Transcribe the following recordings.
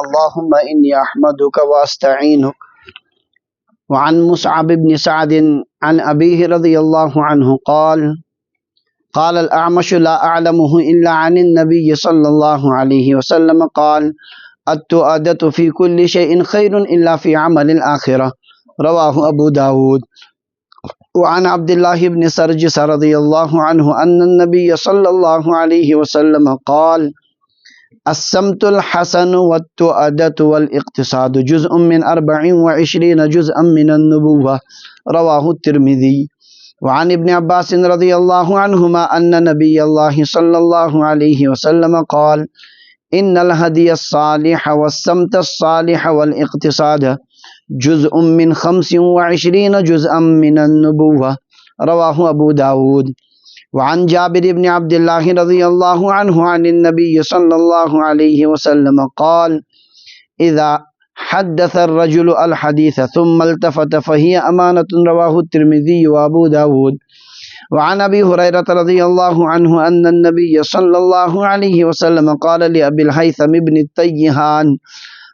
اللهم إني أحمدك وأستعينك. وعن مصعب بن سعد عن أبيه رضي الله عنه قال قال الأعمش لا أعلمه إلا عن النبي صلى الله عليه وسلم قال التؤدة في كل شيء خير إلا في عمل الآخرة. رواه أبو داود. وعن عبد الله بن سرجس رضي الله عنه أن النبي صلى الله عليه وسلم قال السمت الحسن والتؤدة والاقتصاد جزء من 24 جزءا من النبوة. رواه الترمذي. وعن ابن عباس رضي الله عنهما أن نبي الله صلى الله عليه وسلم قال إن الهدي الصالح والسمت الصالح والاقتصاد جزء من 25 جزءا من النبوة. رواه أبو داود. وعن جابر بن عبد الله رضي الله عنه عن النبي صلى الله عليه وسلم قال إذا حدث الرجل الحديث ثم التفت فهي أمانة. رواه الترمذي وأبو داود. وعن أبي هريرة رضي الله عنه أن النبي صلى الله عليه وسلم قال لأبي الهيثم بن التيهان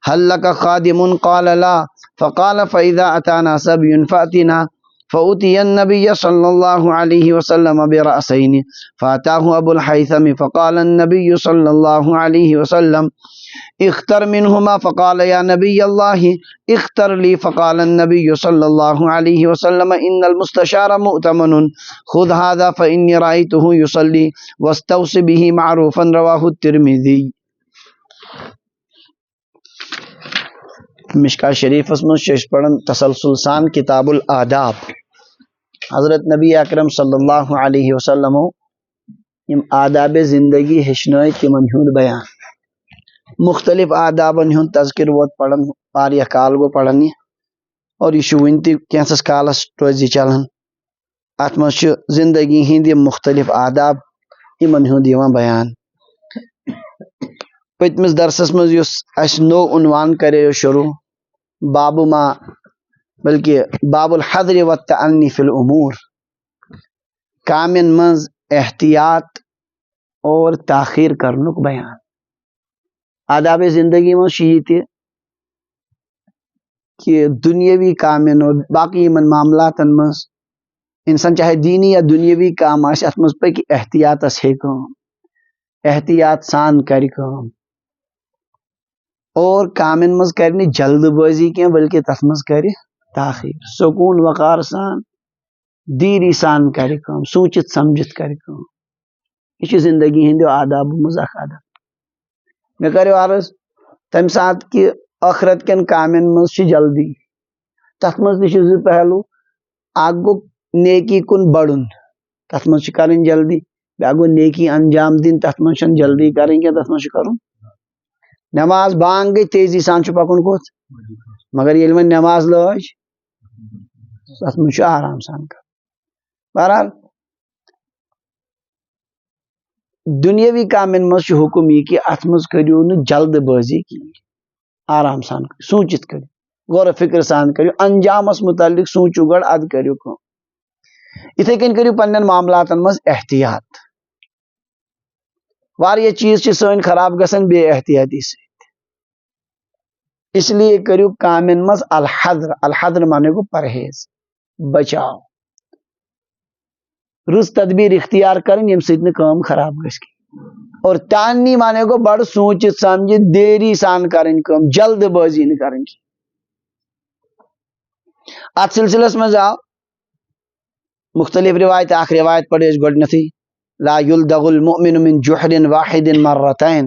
هل لك خادم؟ قال لا. فقال فإذا أتانا سبي فأتنا. فأتي النبي صلى الله عليه وسلم برأسين فأتاه أبو الهيثم فقال النبي صلى الله عليه وسلم اختر منهما. فقال يا نبي الله اختر لي. فقال النبي صلى الله عليه وسلم إن المستشار مؤتمن خذ هذا فإني رأيته يصلي واستوص به معروفا. رواه الترمذي. مشکا شریف اسم شش پڑھن تسلسل سان کتاب الآداب. حضرت نبی اکرم صلی اللہ علیہ وسلم یم آداب زندگی ہشنائے تمن ہند بیان مختلف آدابن ہند تذکر ووت پڑھن واریاہ کال گو پڑھن اور یہ ون تہ کینسس کالس روزی چلان. ات مز زندگی ہند مختلف آداب یمن ہند بیان. پتمس درسس مز یس اس نو عنوان کرے شروع باب ما بلکہ باب الحذر والتأنی فی الامور کامن مز احتیاط اور تاخیر کرنک بیان. آداب زندگی مز یہ کہ دنیاوی کامن اور باقی من معاملاتن مز انسان چاہے دینی یا دنیاوی کام آس ات مز پک احتیاطس ہے کام احتیاط سان کر کام اور کامن مز کرنی جلد بازی کی بلکہ تس مز کر تاخیر سکون وقار سان دیری سان کر کام سوچت سمجھت کر کام. یہ زندگی ہند آداب مز اخ آداب. میں کرو عرض تمہ سات کہ آخرت کن کامن مز جلدی تت مز تہ زٕ پہلو. اکھ گو نیکی کن بڑھن تت مز کرن جلدی بیاکھ گو نیکی انجام دن تت مز جلدی کریں کی تت مز کرن. نماز بانگ گئی تیزی سان پکن کوت مگر یل وۄنۍ نماز لٲج تت مز آرام سان کر. بہرحال دنیاوی کامن مز حکم یہ کہ ات مز کریو نہ جلد بازی کی آرام سان سوچت کرو غور و فکر سان کرو انجامس متعلق سوچو گڑ اد کرو کم. اتھے کن کرو پنن معاملاتن مز احتیاط. واریاہ چیز سن خراب گژھن بے احتیاطی سے. اس لیے کرو کامن مز الحذر. الحذر مانے کو پرہیز بچاؤ رز تدبیر اختیار کریں یم سۭتۍ نہٕ کٲم خراب گژھِ کینٛہہ. اور تانی مانے کو بڑ سوچت سمجھت دیری سان کریں کام جلد بازی نہ کریں. ات سلسلس مز آو مختلف روایت. اخ روایت پڑھ اس گۄڈنیتھٕے لا یلدغ المؤمن من جحر واحد مرتين.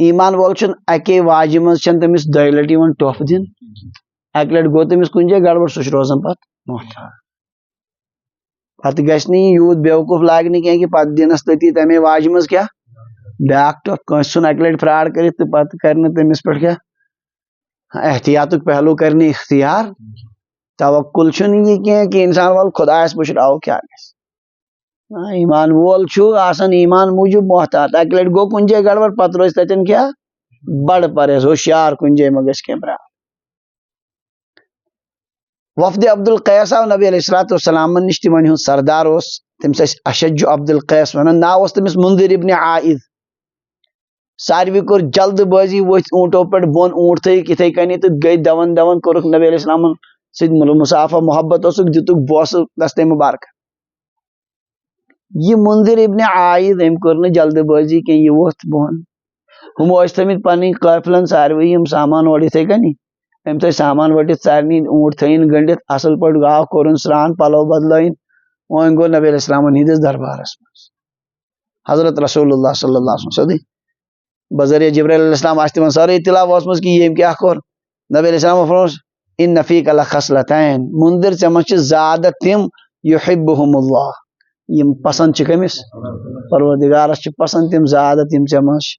ایمان وول چھن اکے واجہ مز چھن تمس دۄیہِ لٹہِ یوان ٹۄپھ دن. اکہ لٹہِ گوٚو تمس کُنہِ جایہِ گڑبڑ سُہ چھُ روزان پتہٕ محتاط. پتہٕ گژھِ نہٕ یہِ یوٗت بیوقوٗف لاگنہٕ کینٛہہ کہ پتہٕ دِنس تٔتی تمے واجہ مز کیٛاہ بیاکھ ٹۄپھ. کٲنٛسہِ ژھُن اکہ لٹہِ فراڈ کٔرِتھ تہٕ پتہٕ کرِ نہٕ تٔمِس پٮ۪ٹھ کیٛاہ احتیاطُک پہلو کرِ نہٕ اختیار. توکل چھُنہٕ یہِ کینٛہہ کہ انسان وول خۄدایس پُشراوو کیٛاہ گژھِ. ایمان وول چھُ آسان ایمان موٗجوٗب محتاط. اکہ لٹہِ گوٚو کُنہِ جایہِ گڑبڑ پتہٕ روزِ تتٮ۪ن کیٛاہ بڑ پرہیز ہوشیار کُنہِ جایہِ ما گژھِ کینٛہہ پرٛابلم. وفد عبد القیس آو نبی علیہ الصلوۃ والسلام نش تمن ہند سردار تمس اشج عبد القیس ونان. ناو تمس منذر ابن عائد. ساروی کور جلد بازی وتھ اونٹو پہ بون اونٹ تھک اتھے کنی تو گئی دون دون کورک نبی علیہ السلام ست مصافہ محبت اسک دتک بوسہ دستے مبارک. یہ منذر ابن عائد ام کور جلد بازی کی یہ ووت بون ہم تھمت پن قافلن ساروی ہم سامان اور اتھے کنی ام تھے سامان وٹت سارنی اونٹ تھین گنڈت اصل پہ گاو کورن سران پلو بدلائن وۄنۍ گوٚو نبی علیہ السلام ہندس دربارس مز حضرت رسول اللہ صلی اللہ علیہ وسلم بذریعہ جبرائیل علیہ السلام آس تمن سارے اطلاع وٲژمٕژ کہ یہ کیا کور نبی علیہ السلام فرموس ان فیک لخصلتین منذر ژےٚ منٛز چھِ زیادٕ تِم یحبہم اللہ یم پسند چھ کمس پروردگارس چھ پسند تم زیادہ تم ژےٚ منٛز چھِ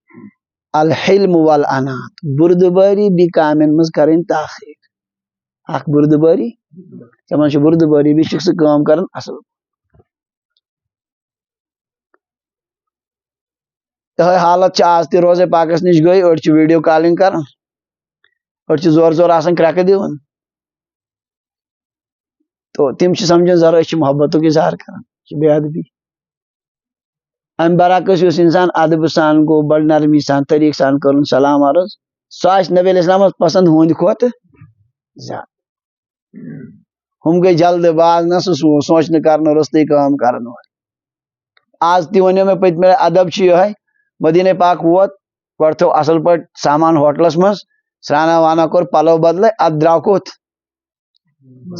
الحلم والانات بردباری بھی کامن مز کرن تاخیر اخ بردباری ژےٚ منٛز چھِ بردباری بھی چھکھ ژٕ کٲم کران اصل. یہ حالت آج تہ روزے پاکس نش گئی أڑۍ چھِ ویڈیو کالنگ کران أڑۍ چھِ زور زور آسان کرٛٮ۪کہٕ دِوان تو تم چھِ سمجھان ذرا أسۍ چھِ محبتُک اظہار کران چھِ بے ادبی. امہ برعکس یُس انسان ادب سان گو بڑ نرمی سان طریقہ سان کرن سلام عرض سُہ آسہِ نبی علیہ السلام پسند ہُنٛد کھۄتہٕ زیادٕ. ہم گئی جلد باز نہ سُہ سونچنہٕ کرنہٕ روٚستٕے کٲم کرن وول. آز تہِ ونیو مےٚ پٔتمہِ ادب چھُ یِہوٚے مدینہ پاک ووت گۄڈٕ تھوٚو اصل پٲٹھۍ سامان ہوٹلس منٛز سرانا وانا کوٚر پلو بدلے اتھ درٛاو کوٚت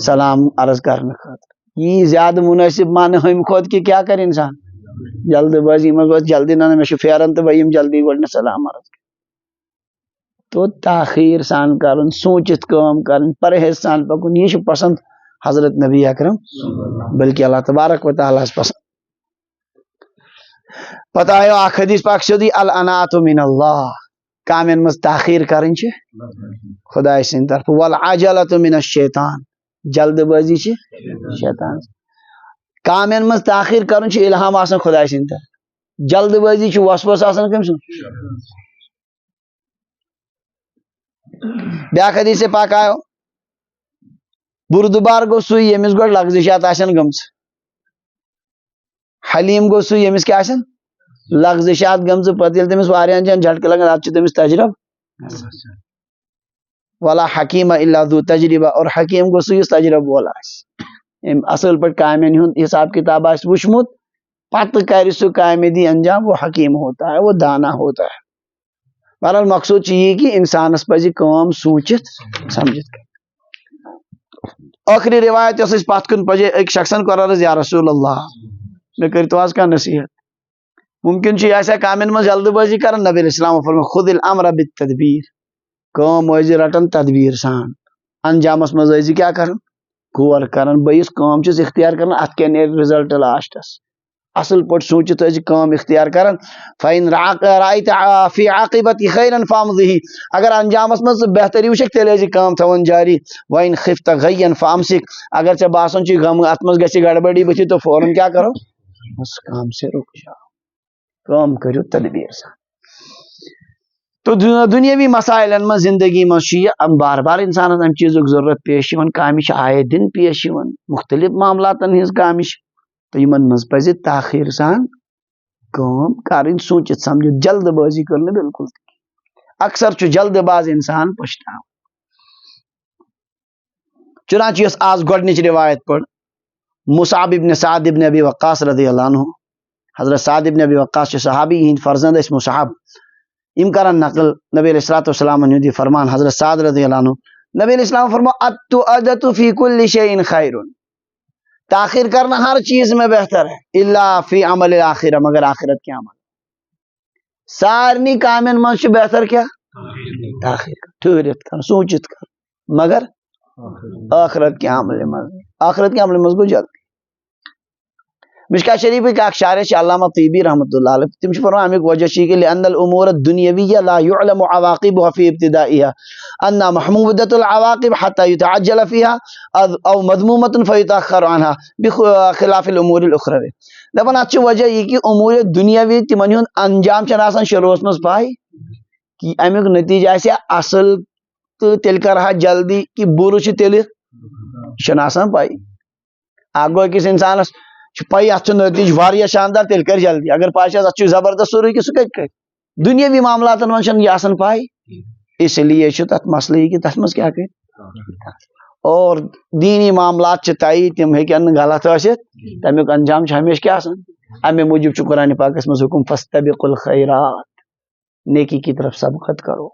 سلام عرض کرنہٕ خٲطرٕ. یی زیادٕ منٲسب مانہٕ ہُمہِ کھۄتہٕ کہ کیٛاہ کرِ انسان جلد بازی منٛز ووت جلدی نہ مےٚ چھُ پھیران تہٕ بہٕ یِمہٕ جلدی گۄڈنٮ۪تھ سلام عرض تو تاخیر سان کرن سوٗنٛچِتھ کٲم کرن پرہیز سان پکن یہ چھُ پسند حضرت نبی اکرم بلکہ اللہ تبارک و تعالیٰ پسند. پتہ آیو اکھ حدیث پاک سیودی الانات من اللہ کامن مز تاخیر کرن چھ خدای سٕنٛدِ طرفہٕ والعجلۃ من الشیطان جلد بازی چھ شیطان. کامن مز تاخیر کرن چھ الہام آسان خدای سٕنٛدِ طرفہٕ جلد بازی چھ وسوس آسان کم سُنٛد. بیاکھ حدیث پاک آیو بردبار گو سُے ییٚمِس گۄڈٕ لغزشات آسن گٔمژ حلیم گو سُے ییٚمِس کیٛاہ آسن لغزشات گٔمژٕ پتہٕ ییٚلہِ تٔمِس واریاہن جاین جھٹکہٕ لگان اتھ چھُ تٔمِس تجرب ولا حکیم الا ذو تجربہ اور حکیم گو سُہ یُس تجرب وول آسہِ أمۍ اصل پٲٹھۍ کامٮ۪ن ہُنٛد حساب کتاب آسہِ وٕچھمُت پتہٕ کرِ سُہ کامہِ دی انجام وہ حکیم ہوتا ہے وہ دانا ہوتا ہے. بہرحال مقصود چھُ یی کہ انسانس پزِ کٲم سوٗنٛچِتھ سمجھِتھ کرٕنۍ. ٲخری روایت یۄس أسۍ پتھ کُن پجے أکۍ شخصن کوٚر عرض یا رسول اللہ مےٚ کٔرۍتو آز کانٛہہ نصیحت ممکن چھُ یہِ آسہِ ہا کامٮ۪ن منٛز جلد بٲزی کران نبی علیہ السلام فرموو خُذ الامر بالتدبیر کٲم ٲسۍ رٹان تدبیر سان انجامس منٛز ٲسۍ کیٛاہ کران غور کران بہٕ یُس کٲم چھُس اختیار کران اتھ کیٛاہ نیرِ رِزلٹ لاسٹس اصل پٲٹھۍ سوٗنٛچِتھ ٲسۍ کٲم اختیار کران. فإن رأيت في عاقبتہِ خيرا فامضه اگر انجامس منٛز ژٕ بہتری وٕچھکھ تیٚلہِ ٲسۍ کٲم تھاوان جاری. وإن خفت غيا فامسك اگر ژےٚ باسان چھُے غم اتھ منٛز گژھِ گڑبڑی بٕتھِ تو فوراً کیٛاہ کرو اس کام سے رک جاؤ کٲم کٔرِو تدبیر سان. تو دنیاوی مسائلن منٛز زندگی منٛز چھُ یہِ بار بار انسانس امہِ چیٖزُک ضروٗرت پیش یِوان کامہِ چھِ آیے دِن پیش یِوان مختلف معاملاتن ہٕنٛز کامہِ چھِ تہٕ یِمن منٛز پزِ تاخیر سان کٲم کرٕنۍ سوٗنٛچِتھ سمجھِتھ جلد بٲزی کٔر نہٕ بالکل تہِ کینٛہہ. اکثر چھُ جلد باز انسان پٔچھتاوان. چنانچہ یۄس آز گۄڈنِچ روایت پٔر مصعب ابن سعد ابن ابی وقاص رضی اللہ عنہ حضرت سعد ابن ابی وقاص چھِ صحابی یِہنٛدۍ فرزند ٲسۍ مصعب یِم کرن نقل نبی علیہ الصلوۃ والسلام ہُنٛد یہِ فرمان حضرت سعد رضی اللہ عنہ نبی علیہ السلام فرماو التؤدۃ فی کل شیء خیر تاخیر کرنا ہر چیز میں بہتر ہے الا فی عمل الآخرہ مگر آخرت کے عمل سارنی کامن منٛز چھُ بہتر کیا تاخیر کر ٹھہرِتھ کر سوٗنٛچِتھ کر مگر آخرت کے عمل منٛز گوٚو جلدی. مشکات شریفٕکۍ اکھ شارح چھِ علامہ طیبی رحمۃ اللہ علیہ تِم چھِ فرماوان امیُک وجہ چھُ یہِ کہ لأن الامور الدنیویہ لا يعلم عواقبها في ابتدائها انها محمودة العواقب حتى يتعجل فيها او مذمومة فيتأخر عنها بخلاف الامور الاخروی. دپان اتھ چھِ وجہ یہِ کہ امور دنیاوی تِمن ہُنٛد انجام چھنہٕ آسان شروعس منٛز پاے کہ امیُک نتیجہ آسہِ اصل تہٕ تیٚلہِ کرہا جلدی کہ بُرٕ چھُ تیٚلہِ چھنہٕ آسان پاے. اکھ گوٚو أکِس انسانس چھُ پاے اتھ چھُ نتیجہ واریاہ شاندار تیٚلہِ کر جلدی اگر پاے چھس اتھ چھُ زبردست سورُے کہ سُہ کتہِ کرِ دنیاوی معاملاتن من یہ آسان پائی اس لیے تک مسئلہ یہ کہ تس مز کیا کہ اور دینی معاملات طے تم ہن غلط ثت تمیک انجام ہمیشہ کیا آسان امے موجود قرآن پاکس مز حکم فاستبقوا الخیرات نیکی کی طرف سبقت کرو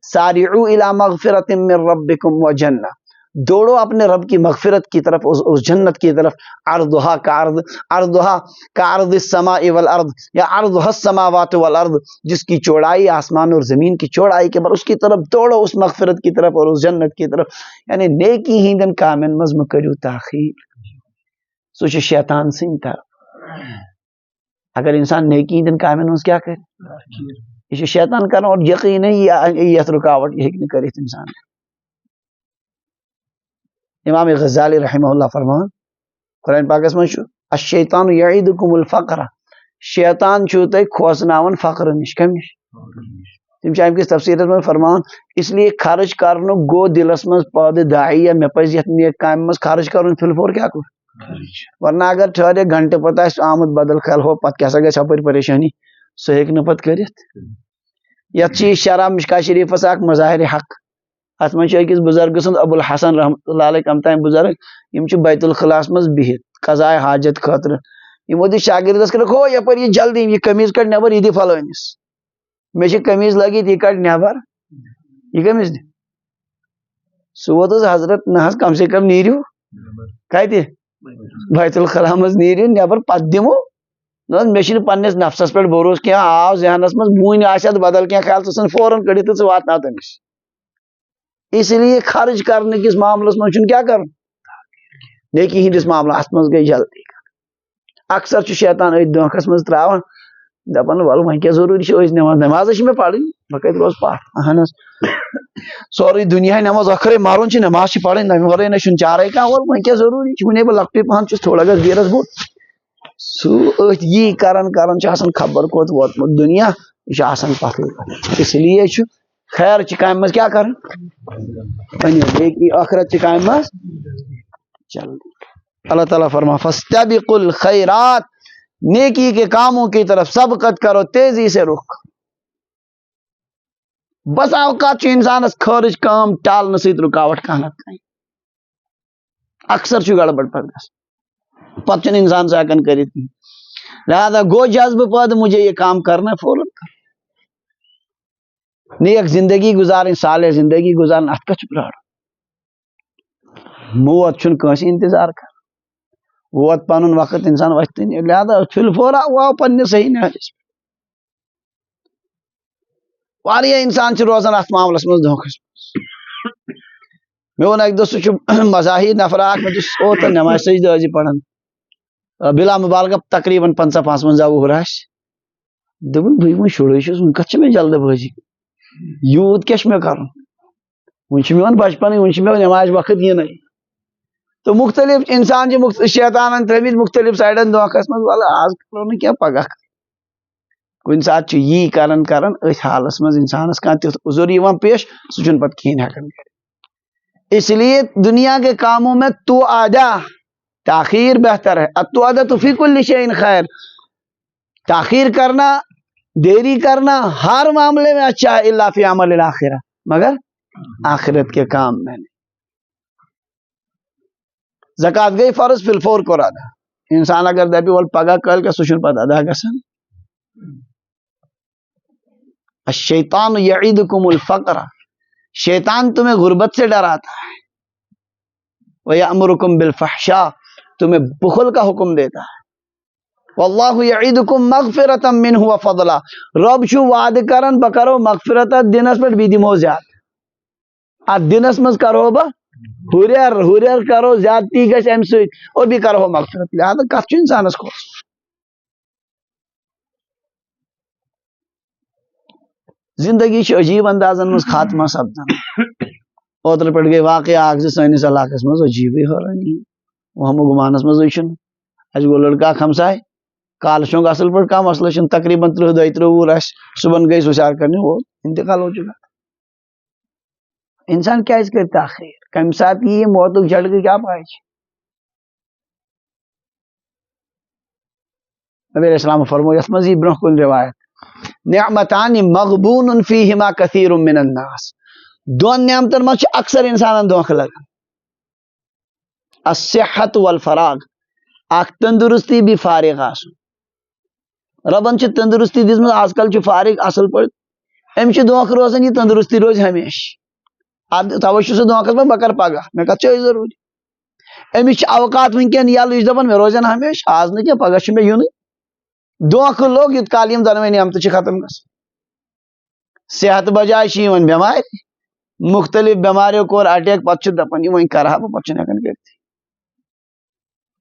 سارعوا الى مغفرۃ من ربکم وجنہ دوڑو اپنے رب کی مغفرت کی طرف اس جنت کی طرف عرضها کا عرض السماء والارض یا عرضها السماوات والارض جس کی چوڑائی آسمان اور زمین کی چوڑائی کے بر اس کی طرف دوڑو اس مغفرت کی طرف اور اس جنت کی طرف یعنی نیکی ہندن کامن مز مکرو تاخیر سو شیطان سن طرف اگر انسان نیکی ہندن کامن مز کیا کرے یہ شیطان کرنا اور یقین ہے یہ رکاوٹ یہ نہیں کرے انسان امام غزالی رحمہ اللہ فرمان قرآن پاکس من الشیطان یعیدکم الفقر شیطان چھو تے کھوسناون فقر نش کم نش تم چاہم کس تفسیر میں فرمان اس لیے خرچ کرنو گو دلس مز پود داعی یا میں پز یت نیک کام مز خرچ کرن فلفور کیا کر ورنہ اگر ٹھہرے گھنٹے پتہ آمد بدل خل ہو پتہ کیسا گژھِ ہپٲرۍ پریشانی سہ ہیٚکہِ نہٕ پتہٕ کٔرِتھ یتھ چھ شرح مشکا شریفس اکھ مظاہر حق ات من أکس بزرگ سند ابو الحسن رحمۃ اللہ علیہ کم تام بزرگ یم بیت الخلاس مز بہت قضاء حاجت خاطر یمو دی شاگردس کر ہو یپر یہ جلدی یہ قمیض کڑ نبر یہ دی فلانس مے چھ قمیض لگی یہ کڑ نبر یہ قمیض دی سوت حضرت نہ کم سے کم نیرو کتہ بیت الخلا مز نیرو نبر پت دمو مے چھ پنس نفسس پہ بھروس کی آو ذہنس مز وون آسد بدل کی خیال ژھن فوراً کڑت تو واتناو تمس اس لیے خرچ کرنے کس معاملس من کیا کر نیکی ہندس معاملات مز گئی جلدی اکثر شیطان ات دھوکھس مز تراوان دپان ول وۄنۍ کیٛاہ ضروٗری چھِ أسۍ نٮ۪ماز چھِ مےٚ پرٕنۍ بہٕ کتہِ روزٕ پتھ اہن حظ سورُے دُنیا نٮ۪ماز ٲخرے مرُن چھِ نٮ۪ماز چھِ پرٕنۍ تمہِ ورٲے نہ چھُنہٕ چارے کانٛہہ ول وۄنۍ کیٛاہ ضروٗری چھُ وُنے بہٕ لۄکٹُے پہن چھُس تھوڑا گژھِ دیرس بوٚڑ سُہ أتھۍ یی کران کران چھُ آسان خبر کوٚت ووتمُت دُنیا یہِ چھُ آسان پتھٕے اس لیے چھُ خیر چہِ کامہِ منٛز کیٛاہ کرُن نیکی آخرت چہِ کامہِ منٛز جلدی اللہ تعالیٰ فرما فاستبقوا الخیرات نیکی کے کاموں کی طرف سبقت کرو تیزی سے رخ بس اوقات انسانس خارج کام ٹالنے ست رکاوٹ کھانا اکثر گڑبڑ پہ پتہ انسان سے ہکن کرت لہذا گو جذب پد مجھے یہ کام کرنا فوراً نیک زندگی گزاریں صالح زندگی گزارن ات کت پرار موت چھن کنس انتظار کر ووت پنن وقت انسان وقت لہذا فل فورا واو پنہ صحیح نہجس واریاہ انسان روزان ات معاملس مز دھوکس مے وون اک دہ سہ مزاحی نفر اکھ مے دس اوتن نماز سجدہ ٲسۍ پران بلا مبالغہ تقریباً 55 وُہُر آسہِ دوٚپُن بہٕ وۄنۍ شُرے چھُس وۄنۍ کتھ چھِ مےٚ جلد بٲزی یوٗت کیٛاہ چھُ مےٚ کرُن وۄنۍ چھُ میون بچپنٕے وۄنۍ چھُ مےٚ نٮ۪مازِ وقت یِنٕے تو مختلف انسان شیطانن تھٲمٕتۍ مختلف سایڈن دھوکس منٛز وَلہٕ آز کرو نہٕ کینٛہہ پگہہ کُنہِ ساتہٕ چھُ یی کران کران أتھۍ حالس منٛز انسانس کانٛہہ تیُتھ عذر یِوان پیش سُہ چھُنہٕ پتہٕ کِہیٖنۍ ہٮ۪کان کٔرِتھ اس لیے دنیا کے کاموں میں تو آدھا تاخیر بہتر ہے تو آدھا تو فی کل شیء خیر تاخیر کرنا دیری کرنا ہر معاملے میں اچھا ہے الا فی عمل الاخرہ مگر آخرت کے کام میں نہیں زکات گئی فرض فی الفور کور ادا انسان اگر دپی ول پگہ کل کے سہ چھُنہٕ پتہٕ ادا گژھان الشیطان یعیدکم الفقر شیطان تمہیں غربت سے ڈراتا ہے وَيَأْمُرُكُمْ بِالْفَحْشَاءِ تمہیں بخل کا حکم دیتا ہے واللہ یعیدکم مغفرۃ منہ وفضلا رب چھُ وعدٕ کران بہ کرو مغفرت دنس پہ بی دمو زیادہ ات دنس مز کرو بہ ہُریر کرو زیادتی گژھِ امہ سۭتۍ اور بھی کرو مغفرت لہذا کتھ چھُ انسانس کھوس زندگی عجیب اندازن مز خاتمہ سپدان اوتر پہ گئی واقعہ اکھ سٲنِس علاقس مز عجیبٕے حٲرانی وہم گمانس مز وٕچھُن اسہِ گوٚو لڑکہ اکھ ہمساے کالہٕ شونٛگ اصل پٲٹھۍ کانٛہہ مسلہٕ چھُنہٕ تقریباً 30 وُہُر آسہِ صبحن گئی سُشار کرنہِ وہ انتقال ہو چکا انسان کیازِ کرِ تاخیر کمہِ ساتہٕ یی موتُک جھٹکہٕ کیٛاہ پاے چھِ نبی علیہ السلام فرمو یتھ منٛز یی برونٛہہ کُن روایت نعمتان مغبون فیہما کثیر من الناس. دون نعمتن مز اکثر انسانن دھوکہ لگان. الصحت والفراغ, اخ تندرستی بھی فارغ آسن. ربن چھ تندرستی دس آج کل فارغ اصل پہ امس دھوکہ روزان یہ تندرستی روز ہمیشہ. توے سہ دھوکہ پہ بہ کر پگہ مے کت ضروری. امس اوقات ونکین یل یہ دپان مے روزن ہمیشہ آج نہ کیا پگہ مے یون. دھوکہ لوگ یوت کال یم دونوے نعمتہ ختم گژھان. صحت بجائے ون بیمار, مختلف بیماریوں کور اٹیک پتہ دپان یہ ون کرہا بہ پتہ ہیکان کرت.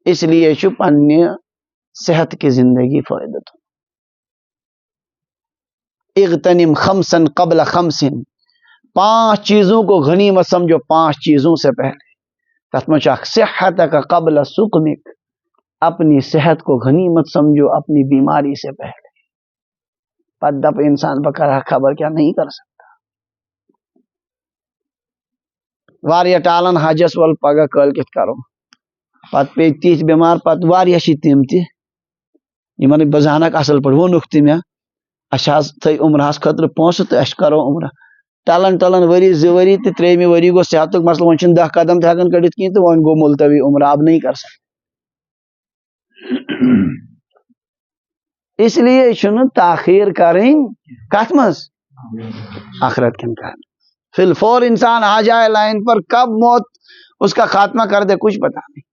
اس لیے پنہ صحت کی زندگی فائدہ تھا. اغتنم خمسا قبل خمسن, 5 چیزوں کو غنیمت سمجھو 5 چیزوں سے پہلے. تت مچ صحتک قبل سقمک, اپنی صحت کو غنیمت سمجھو اپنی بیماری سے پہلے. پت دپ انسان بکرا خبر کیا نہیں کر سکتا. واریا ٹالن حجس ول پگہ کل کت کرو, پت پی تیت بیمار, پت واریا تم تمن بزانک اصل پہ وونک تہ مے اچھا تھی عمرہس خاطر پونسہ تو اس کرو عمرہ. ٹلن ٹلن وری 2 وری تو 3 وری گو صحت مسئلہ ون 10 قدم تہ ہیکان کڑت کہیں تو ون گو ملتوی عمرہ اب نہیں کر سکتا. اس لیے چھن تاخیر کریں کت مز آخرت کن کام. فی الفور انسان آ جائے لائن پر, کب موت اس کا خاتمہ کر دے کچھ پتا نہیں.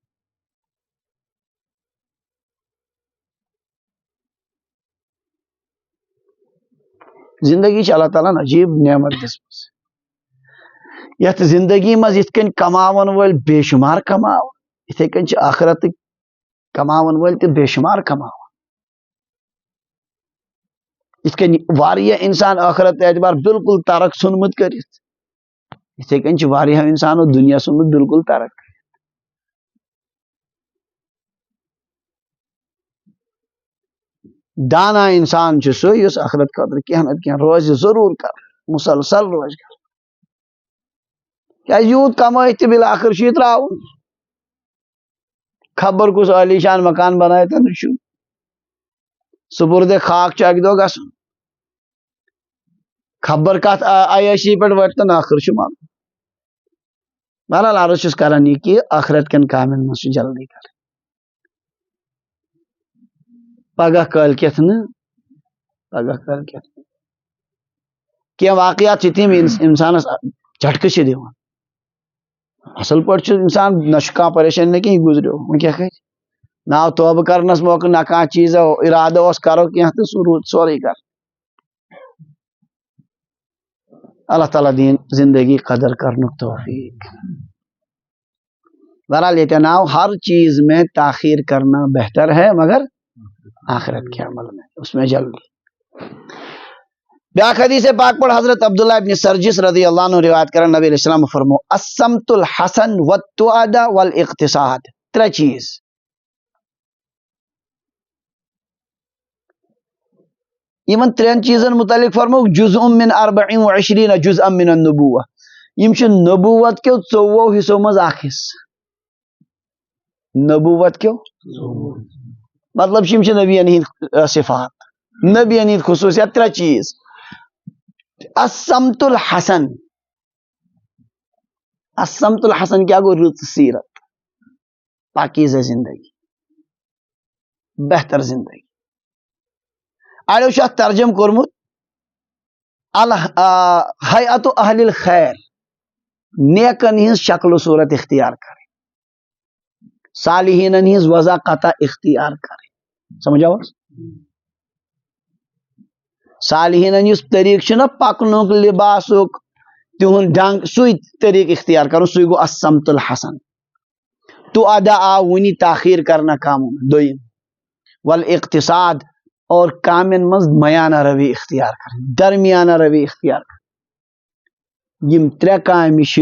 زندگی اللہ تعالیٰ عجیب نعمت دس. یت زندگی مز ات کن کماون ول بے شمار کماو, اتھے کن آخرت کماون ول تہ بے شمار کماو. ات کن واریاہ انسان آخرت اعتبار بالکل ترک ژھنمت کرت, اتھے کن واریاہ انسانو دنیا ژھنمت بالکل ترک. دانا انسان سہ یس آخرت خاطر کینہ نتہ کینہ روز ضرور کر, مسلسل روز کر. کیا یوت کمائت تہ بالآخر چھ تراون. خبر کس عالی شان مکان بنائے تو نشو سپرد خاک چھ اک دہ گژھن. خبر کت عیاشی پہ وٹ تو آخر چھ مان. بہرحال عرض چھس کران یہ کہ آخرت کن کامن مز جلدی کر. پگہ کل کت نا, پگہ کل کت. کی واقعات تم انسانس جھٹکہ چھ دِوان. اصل پہ انسان نہ پریشانی نہ کہیں گزریو وہ کیا کر نا توبہ کرنس موقع نہ کھانا چیز ارادہ اس کرو کی تو سہ رود سوری کر. اللہ تعالیٰ دین زندگی قدر کرنک توفیق. بہرحال یہ ناو ہر چیز میں تاخیر کرنا بہتر ہے مگر آخرت کے عمل میں اس میں جلدی. بیاک حدیث پاک پڑھ حضرت عبداللہ ابن سرجس رضی اللہ عنہ روایت کرن نبی علیہ السلام فرمو السمت الحسن والتعادہ والاقتصاد. 3 چیز یمن 3 چیزن متعلق فرمو جزء من 24 جزءا من النبوہ. یم چھ نبوت کیو 24 حصوں مز اخ حصہ. نبوت کیو مطلب یم چھ نبیین ہند صفات, نبیین ہند خصوصیات. 3 چیز. السمت الحسن, السمت الحسن کیا گو رت سیرت, پاکیزہ زندگی, بہتر زندگی. اڑو شاہ ترجم کورمت حیات اہل الخیر, نیکن ہز شکل و صورت اختیار کریں, صالحین ہز وضع قطع اختیار کریں. سمجھاؤ صالحین ہز طریق چھ نا پکنک لباسک تہن ڈنگ سوئی طریق اختیار کرو, سوئی گو السمت الحسن. تو ادا ونی تاخیر کرنا کاموں میں. دویم والاقتصاد, اور کامن مز میانہ روی اختیار کریں, درمیانہ روی اختیار کریں. یم 3 کامہ چھ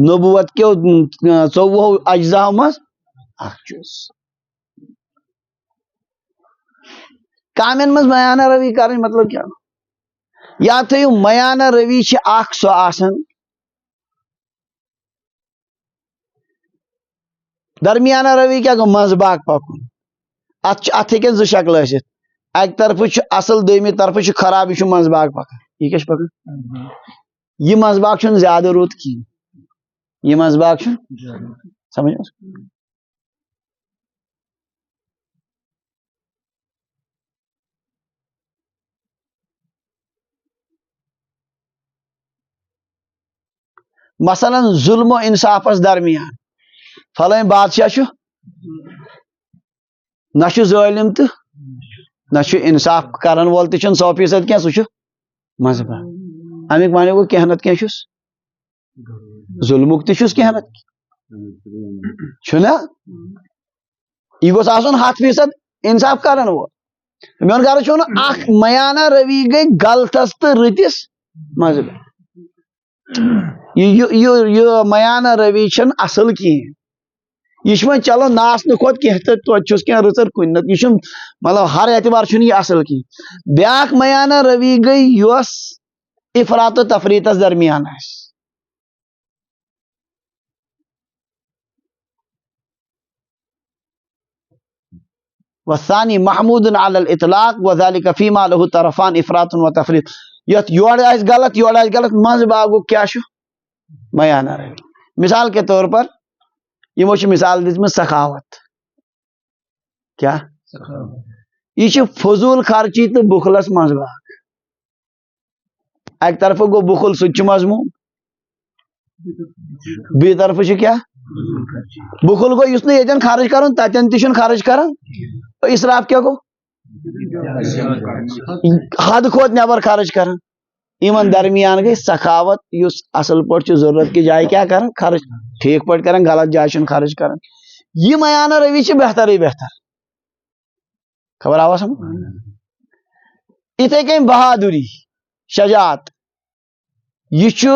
نبوت کیو 24 اجزاء مز اخ جز. کامن مز میانہ روی کریں مطلب کیا, یا تھیو میانہ روی چھ اخ سو آسن, درمیانہ روی کیا گو مز باغ پکن. ات ہیکن 2 شکل ٲسِتھ. اکہ طرف اصل دویمہ طرف خراب یہ منز باغ پکان یہ کیا پکان یہ منز باغ چھُنہٕ زیادہ رُت کِہیٖنۍ یہ منز باغ سمجھ مثلا ظلم و انصافس درمیان فلٲنۍ بادشاہ چھُ نہ چھُ ظٲلم تہٕ نہ چھُ انصاف کرن وول تہِ چھُنہٕ 100% کینٛہہ سُہ چھُ منٛزٕ باغ امیُک معنی گوٚو کینٛہہ نتہٕ کینٛہہ چھُس ظلمُک تہِ چھُس کینٛہہ نتہٕ چھُنا یہِ گوٚژھ آسُن 100% انصاف کرن وول میون غرض چھُ ونُن اکھ میانہ روی گٔے غلطس تہٕ رٕتِس منٛزٕ باغ یہ میانہ روی چھنہٕ اصل کِہیٖنۍ یہ وۄنۍ چلو ناسنہٕ کھۄتہٕ کینٛہہ تہٕ توتہِ چھُس کینٛہہ رٕژر کُنہِ نتہٕ یہ چھُنہٕ مطلب ہر اعتبار چھُنہٕ یہِ اصل کِہیٖنۍ بیاکھ میانہ روی گٔے یۄس افراط و تفریٖطس درمیان آسہِ والثانی محمود علی الاطلاق وذلك فيما له طرفان افراط و تفریٖط یتھ یورٕ آسہِ غلط یورٕ آسہِ غلط منٛزٕ باغُک کیٛاہ چھُ میانہ روی مثال کے طور پر یمو چھِ مثال دِژمٕژ سخاوت کیا یہ چھِ فضوٗل خرچی تہٕ بُخلس منٛز باغ اکہِ طرفہٕ گوٚو بُخل سُہ تہِ چھُ مضموٗن بیٚیہِ طرفہٕ چھُ کیٛاہ بُخل گوٚو یُس نہٕ ییٚتٮ۪ن خرٕچ کرُن تتٮ۪ن تہِ چھُنہٕ خرٕچ کران اسراف کیٛاہ گوٚو حد کھۄتہٕ نٮ۪بر خرٕچ کران یمن درمیان گئی سخاوت یُس اصل پٲٹھۍ چھُ ضروٗرت کہِ جایہِ کیٛاہ کران خرٕچ ٹھیٖک پٲٹھۍ کران غلط جایہِ چھُنہٕ خرٕچ کران یہ میانہ روی چھِ بہترٕے بہتر خبر آوا سمجھ یِتھے کٔنۍ بہادُری شجاعت یہ چھُ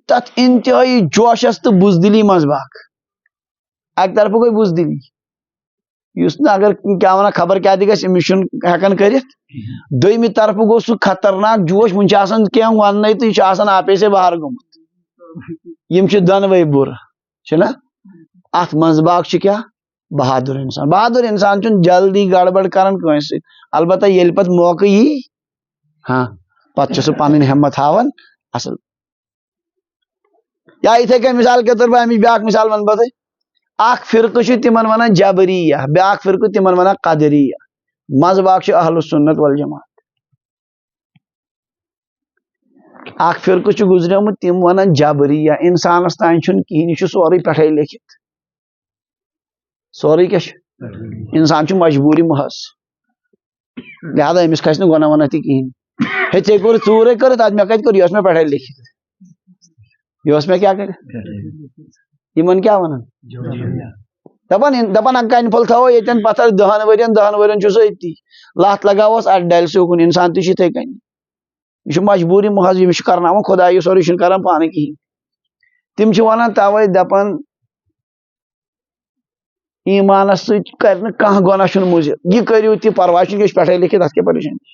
تتھ انتہٲئی جوشس تہٕ بُزدلی منٛز باغ اکہِ طرفہٕ گٔے بُزدلی یُس نہٕ اگر کیٛاہ ونان خبر کیٛاہ تہِ گژھِ أمِس چھُنہٕ ہٮ۪کان کٔرِتھ دوٚیمہِ طرفہٕ گوٚو سُہ خطرناک جوش وُنہِ چھِ آسان کینٛہہ وننٕے تہٕ یہِ چھُ آسان آپے سے باہر گوٚمُت یِم چھِ دۄنوَے بُرٕ چھُنہ اتھ منٛز باغ چھُ کیٛاہ بہادُر انسان چھُنہٕ جلدی گڑبڑ کران کٲنٛسہِ سۭتۍ البتہ ییٚلہِ پتہٕ موقعہٕ یی ہاں پتہٕ چھُ سُہ پنٕنۍ ہمت ہاوان اصل یا یِتھے کٔنۍ مثال کے طور پر امِچ بیاکھ مثال ونہٕ بہٕ تۄہہِ اکھ فرقہٕ چھُ تِمن ونان جبریہ بیاکھ فرقہٕ تِمن ونان قدریہ منٛزٕ باغ چھُ اہل السنت والجماعت اکھ فرقہٕ چھُ گُزریومُت تِم ونان جبریہ انسانس تانۍ چھُنہٕ کِہیٖنۍ یہِ چھُ سورُے پٮ۪ٹھے لیکھِتھ سورُے کیٛاہ چھُ انسان چھُ مجبوٗری محض لہذا أمِس کھسہِ نہٕ گۄناہ وۄناہ تہِ کِہیٖنۍ ہے ژےٚ کوٚرُتھ ژوٗرے کٔرٕتھ ادٕ مےٚ کتہِ کوٚر یہِ اوس مےٚ پٮ۪ٹھے لیکھِتھ یہِ اوس مےٚ کیٛاہ کٔرِتھ یِمن کیٛاہ ونان دپان کنہِ پھوٚل تھاوو ییٚتٮ۪ن پتھر 10 ؤرین چھُ سُہ أتی لتھ لگاوہوس اتھ ڈلہِ سُہ اُکُن انسان تہِ چھُ یِتھے کٔنی یہ چھُ مجبوٗری محض یٔمِس چھُ کرناوان خۄداے یہِ سورُے چھُنہٕ کران پانہٕ کِہیٖنۍ تِم چھِ ونان توے دپان ایمانس سۭتۍ کرِ نہٕ کانٛہہ گۄناہ چھُنہٕ مُضِر یہِ کٔرِو تہِ پرواے چھُنہٕ یہِ چھُ پٮ۪ٹھے لیکھِتھ اتھ کیٛاہ پریشٲنی چھِ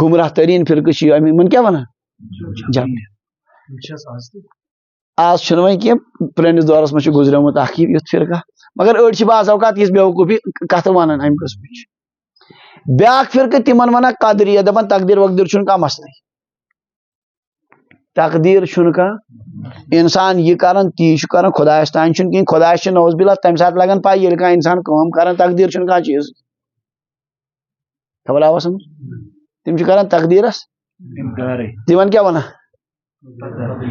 گمراہ تریٖن فرقہٕ چھِ یِمن کیٛاہ ونان آز چھُنہٕ وۄنۍ کینٛہہ پرٲنِس دورس منٛز چھُ گُزریومُت اکھ یُتھ فرقہ مگر أڑۍ چھِ بعض اوقات یِژھ بیوقوٗفی کتھٕ ونان امہِ قٕسمٕچ بیاکھ فرقہٕ تِمن ونان قدریہ دپان تقدیٖر وقدیٖر چھُنہٕ کانٛہہ مسلے تقدیٖر چھُنہٕ کانٛہہ انسان یہِ کران تی چھُ کران خۄدایس تانۍ چھُنہٕ کِہیٖنۍ خۄدایس چھِ نوز باللہ تمہِ ساتہٕ لگان پاے ییٚلہِ کانٛہہ انسان کٲم کران تقدیٖر چھُنہٕ کانٛہہ چیٖز خبر آوا سمجھ تِم چھِ کران تقدیٖرس تِمن کیٛاہ ونان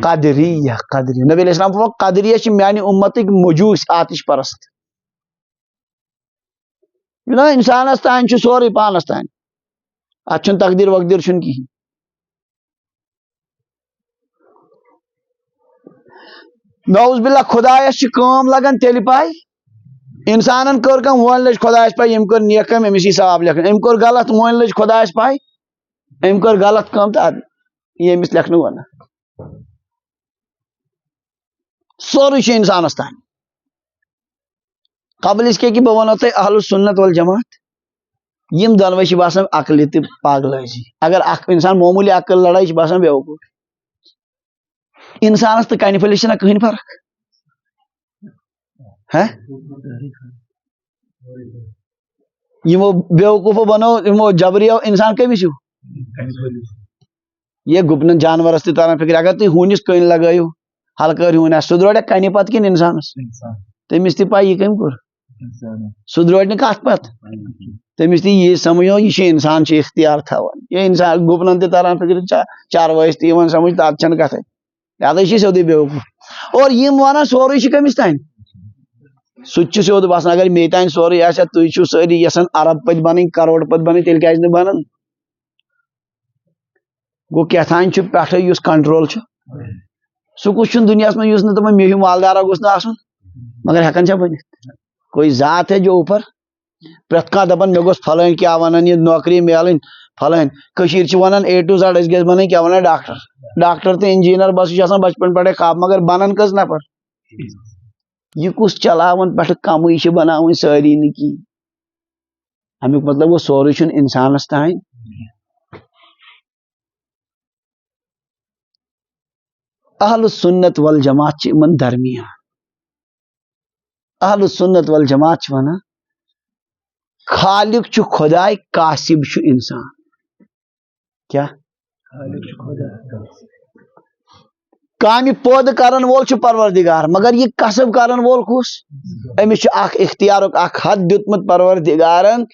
قدریہ نبی علیہ السلام فرموو قدریہ چھِ میانہِ اُمتٕکۍ مجوٗس آتِش پرست انسانس تانۍ چھُ سورُے پانس تانۍ اتھ چھُنہٕ تقدیٖر وقدیٖر چھُنہٕ کِہیٖنۍ نعوذ باللہ خۄدایس چھِ کٲم لگان تیٚلہِ پاے انسانن کٔر کٲم وۄنۍ لٔج خۄدایس پاے ییٚمۍ کٔر نیک کٲم أمِس یی ثواب لیکھنہٕ أمۍ کوٚر غلط وۄنۍ لٔج خۄدایس پاے أمۍ کٔر غلط کٲم تہٕ یی أمِس لیکھنہٕ گۄناہ سورُے چھُ انسانس تانۍ قبل اس کے کہ بہٕ ونو تۄہہِ اہل السنت والجماعت یِم دۄنوے چھِ باسان عقلہِ تہٕ پاگلٲزی اگر اکھ انسان معموٗلی عقل لڑٲے چھِ باسان بیوقوٗف انسانس تہٕ کنہِ پھٔلِس چھِنہ کٕہٕنۍ فرق یمو بیوقوفو بنو یمو جبریو انسان کمس ہیو یہ گپن جانورس تہ تران فکر اگر تھی ہونس کن لگائیو ہلکر ہون سہ درڑیا کنہ پتہ کن انسانس تمس تہ پائی یہ کم کور سہ درڑ نہ کت پت تمس تہ یہ سمجھو یہ انسان اختیار تھوان یہ انسان گپنن تہ تران فکر چاروائس تہ سمجھ تب چھ کتھے لہذا یہ سیودے بیوقوف اور یم ونان سورے کمس تان سہ سیود باسان اگر مے تان سورے آسہ تھی چھو ساری یسان ارب پت بنن کروڑ پت بنن تیل کیاز نہ بنن گو کیتھان پٹھے اس کنٹرول سہ کس دنیا میں اس دپان مے ہیو مالدارا گوس نا آسن مگر ہیکن چھا بنت کوئی ذات ہے جو اوپر پریت کھانا دپان مے گوس پھلٲنۍ کیا ونان یہ نوکری ملن پھلٲنۍ کشیر چھ ونان A to Z اس گژھِ بنن کیا ونان ڈاکٹر تو انجینئر بس یہ آسان بچپن پٮ۪ٹھے خواب مگر بنان کٔژ نفر یہ کس چلاون پٮ۪ٹھٕ کمٕے چھِ بناوٕنۍ سٲری نہٕ کینٛہہ امیُک مطلب گوٚو سورُے چھُنہٕ انسانس تانۍ اہل السنت والجماعت چھ امن درمیان اہل السنت والجماعت چھ ونان خالق چھ خدائے کاسب چھ انسان کیا کامہ پود کرن وول چھ پروردگار مگر یہ کسب کرن وول کس امس چھ اخ اختیارک اخ حد دیتمت پروردگارن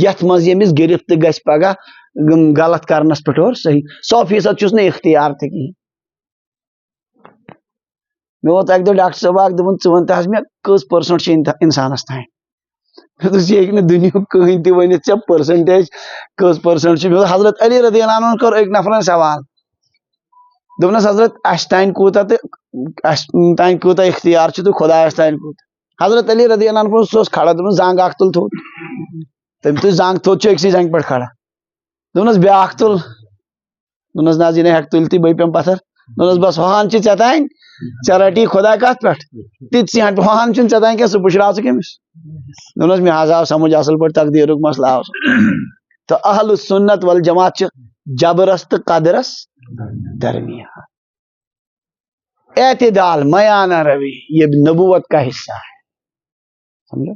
یت مز یمس گرفت گژھِ پگہ غلط کرنس پہ اور صحیح 100% چھس نہ اختیار تہ کہین مے ووت اک دہ ڈاکٹر صاحب اک دپان ژٕ ون تہ حظ مے کٔژ پٔرسنٹ چھ انسانس تانۍ مے دوٚپُس یہ ہیٚکہِ نہٕ دُنیہُک کٕہٕنۍ تہِ ؤنِتھ ژےٚ پٔرسنٹیج کٔژ پٔرسنٹ چھِ مے دوٚپ حضرت علی رضی اللہ عنہ کوٚر أکۍ نفرن سوال دوٚپنس حضرت اسہِ تانۍ کوٗتاہ تہٕ اسہِ تانۍ کوٗتاہ اختیار چھُ تہٕ خۄدایس تانۍ کوٗتاہ حضرت علی رضی اللہ عنہ سُہ اوس کھڑا دوٚپنس زنٛگ اکھ تُل تھوٚد تٔمۍ تُج زنٛگ تھوٚد چھُ أکسٕے زنٛگہِ پٮ۪ٹھ کھڑا دوٚپنس بیٛاکھ تُل دوٚپنس نہ حظ یہِ نہٕ ہٮ۪کہٕ تُلتھٕے بٔے پیٚم پتھر دوٚپنس بس ہُہان چھِ ژےٚ تانۍ ژےٚ رٹی خۄدا کتھ پٮ۪ٹھ تِتسٕے ہن ہُہان چھُنہٕ ژےٚ تانۍ کینٛہہ سُہ پُشراو ژٕ کٔمِس دوٚپنس مےٚ حظ آو سمجھ اصل پٲٹھۍ تقدیرُک مسلہٕ آو تو اہل السنت والجماعت چھ جبرس تو قدرس درمیان اعتدال میانہ روی یہ نبوت کا حصہ ہے سمجھو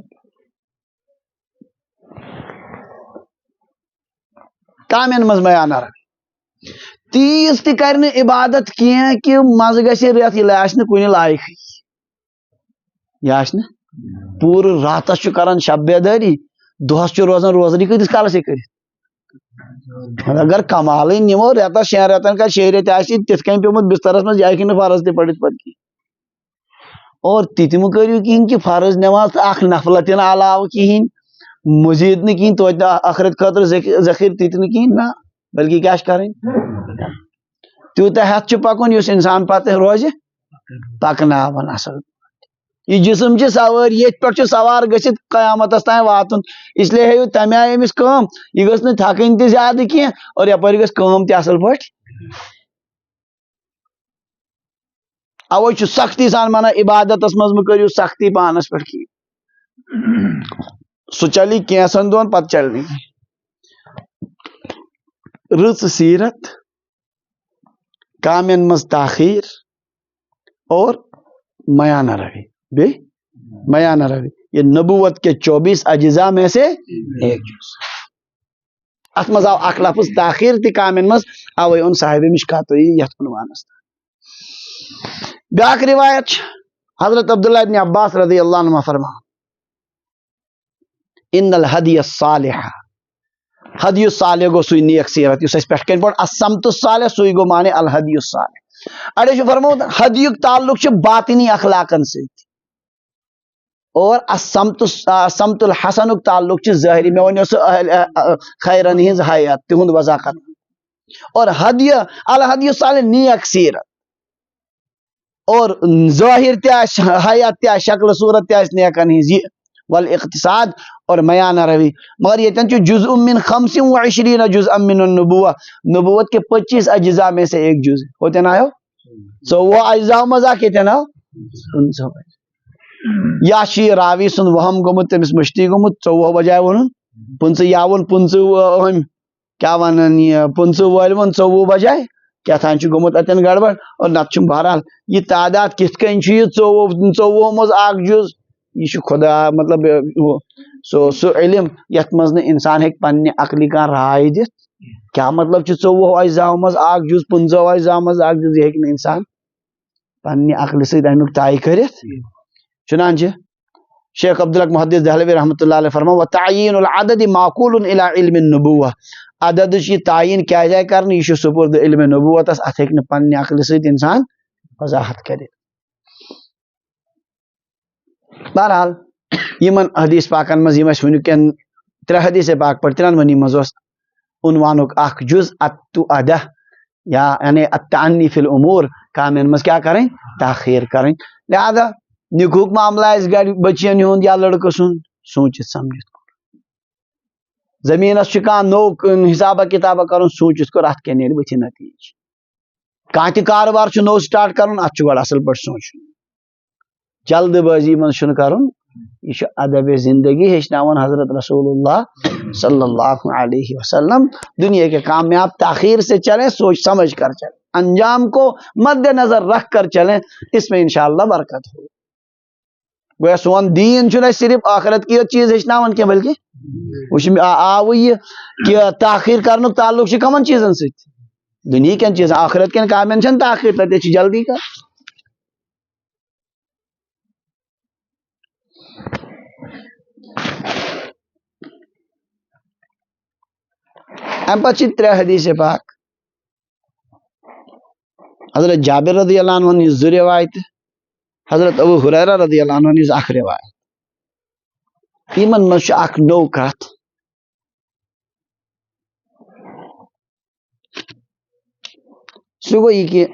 کامن مز میانہ روی تیز تہ کرنہ عبادت کی کہ مز گژھِ رٮ۪تھ ییٚلہِ آسہِ نہٕ کُنہِ لایقٕے یہ آسہِ نہٕ پوٗرٕ راتس چھُ کران شب بیدٲری دۄہس چھُ روزان روزدٔری کۭتِس کالس ہیٚکہِ کٔرِتھ اگر کمالٕے نِمو رٮ۪تس 6 رٮ۪تن کا 6 رٮ۪تھ آسہِ تِتھ کٔنۍ پیوٚمُت بسترس منٛز یہِ ہیٚکہِ نہٕ فرض تہِ پٔرِتھ پتہٕ کینٛہہ اور تِتہِ مہٕ کٔرِو کِہیٖنۍ کہ فرض نٮ۪ماز اکھ نفلہ تہِ نہٕ علاوٕ کِہیٖنۍ مزیٖد نہٕ کِہیٖنۍ توتہِ ٲخرت خٲطرٕ ذخیرٕ تِتہِ نہٕ کِہیٖنۍ نہ بلکہ کیٛاہ چھِ کرٕنۍ تیوٗتاہ ہٮ۪تھ چھُ پکُن یُس انسان پتہٕ روزِ پکناوان اصل یہ جسم چھ سوٲرۍ ییٚتھۍ پٮ۪ٹھ چھُ سوار گٔژھِتھ قیامتس تام واتُن اس لیے ہیٚیِو تمہِ آیہِ أمِس کٲم یہِ گٔژھ نہٕ تھکٕنۍ تہِ زیادٕ کینٛہہ اور یپٲرۍ گٔژھ کٲم تہِ اصل پٲٹھۍ اوے چھُ سختی سان ونان عبادتس منٛز مہٕ کٔرِو سختی پانس پٮ۪ٹھ کینٛہہ سُہ چلی کینٛژن دۄہن پتہٕ چلہِ نہٕ کینٛہہ رٕژ سیٖرت کامٮ۪ن منٛز تاخیر اور میانہ روی بے میانہ روی یہ نبوت کے 24 اجزاء میں سے ایک جز ات مز آو اکھ لفظ تاخیر تہ کامن مز اوے اون صاحب مشکاتوی یتھ عنوانس بیاکھ روایت حضرت عبداللہ ابن عباس رضی اللہ عنہ فرمان ان الہدی الصالح ہدی الصالح گو سوی نیک سیرت یس اس پٹھ کن پڑ السمت الصالح سوی گو مانے الہدی الصالح اڑے چھ فرمود ہدیک تعلق چھ باطنی اخلاقن سۭتۍ اور السمت الحسنک تعلق چھ ظاہری مے ونیو سہ خیرن ہنز حیات تہند وضاحت اور ہدی الہدی الصالح نیک سیرت اور ظاہر تہ حیات تہ شکل صورت تہ نیکن ہنز یہ والاقتصاد اور میانہ روی مگر یتن چھ جزء من 25 جزءا من النبوہ نبوت کے 25 اجزاء میں سے ایک جز ہوتے نا آئو 14 اجزاء مزا کہتے نا یا شی راوی سن وہم گومت تمس مشتی گومت 14 بجائے ون 15 یا ون 15 کیا ونان یہ 15 ول ون 14 بجائے کیا تھان چھ گومت اتن گڑبڑ اور نت چھ بہرحال یہ تعداد کت کن چھ یہ 14 مز اک جز یہ خدا مطلب سو علم یت مز انسان ہیک پنہ عقلی کان رائے دت کیا مطلب 24 اجزاء مز اک جز 15 اجزاء مز اک جز یہ ہیک انسان پنہ عقل سۭتۍ امیُک طے کٔرِتھ چنانچہ شیخ عبدالحق محدث دہلوی رحمۃ اللہ علیہ فرما وتعیین العدد معقول الی علم النبوہ عدد یہ تعین کیا جائے کرنے یہ سپرد علم نبوتس ات ہیکہ نہ پنہ عقل سۭتۍ انسان وضاحت کٔرِتھ بہرحال یمن حدیث پاکن مز یم اس ونکین 3 حدیث پاک پر 3 ونی مز عنوانک اخ جز التؤدہ یا یعنی التعنی فی الامور کامن مز کیا کریں تاخیر کریں لہذا نکوک معاملہ اس گھر بچین ہند یا لڑکہ سن سوچت سمجھت زمین اس نو حساب کتاب کرن سوچت کر ات کے نیل بچ نتیج کان تہ کاروبار نو سٹارٹ کرن ات گڈ اصل پٹ سوچ جلد بازی من شن کرن یہ ادب زندگی ہیچناون حضرت رسول اللہ صلی اللہ علیہ وسلم دنیا کے کامیاب تاخیر سے چلیں سوچ سمجھ کر چلیں انجام کو مد نظر رکھ کر چلیں اس میں انشاءاللہ برکت ہو گویا سون دین چھنا صرف آخرت کی چیز ہیچناون کی بلکہ آو یہ کہ تاخیر کرنک تعلق کمن چیزن ست دنیا کن چیز آخرت کن کامین چھن تاخیر تک جلدی کر ام پتہ 3 حدیث پاک حضرت جابر رضی اللہ عنہ ہنز 2 روایت حضرت ابو ہریرہ رضی اللہ عنہ ہنز 1 روایت یمن مز اخ نو کت سہ گو یہ کہ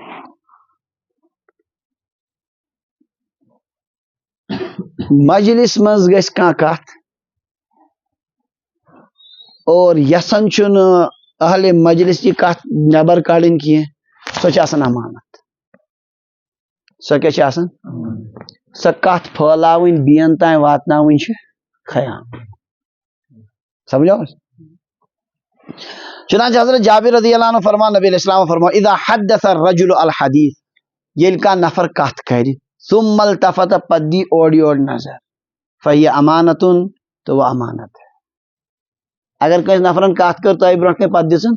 مجلس مز گژھِ کانٛہہ کتھ اور یسن چھن اہل مجلس کی کت نبر کڑن کی سو امانت سو کیا سو کت پھیلاون بین تین واتناون خیام سمجھو چنانچہ حضرت جابر رضی اللہ عنہ فرما نبی علیہ السلام فرما اذا حدث الرجل الحدیث یل کا نفر کت کر ثم التفت پدی اوڑ یوڑ نظر فہی امانت تو وہ امانت ہے اگر کس نفرن کت کر تہ برو کن پتہ دژن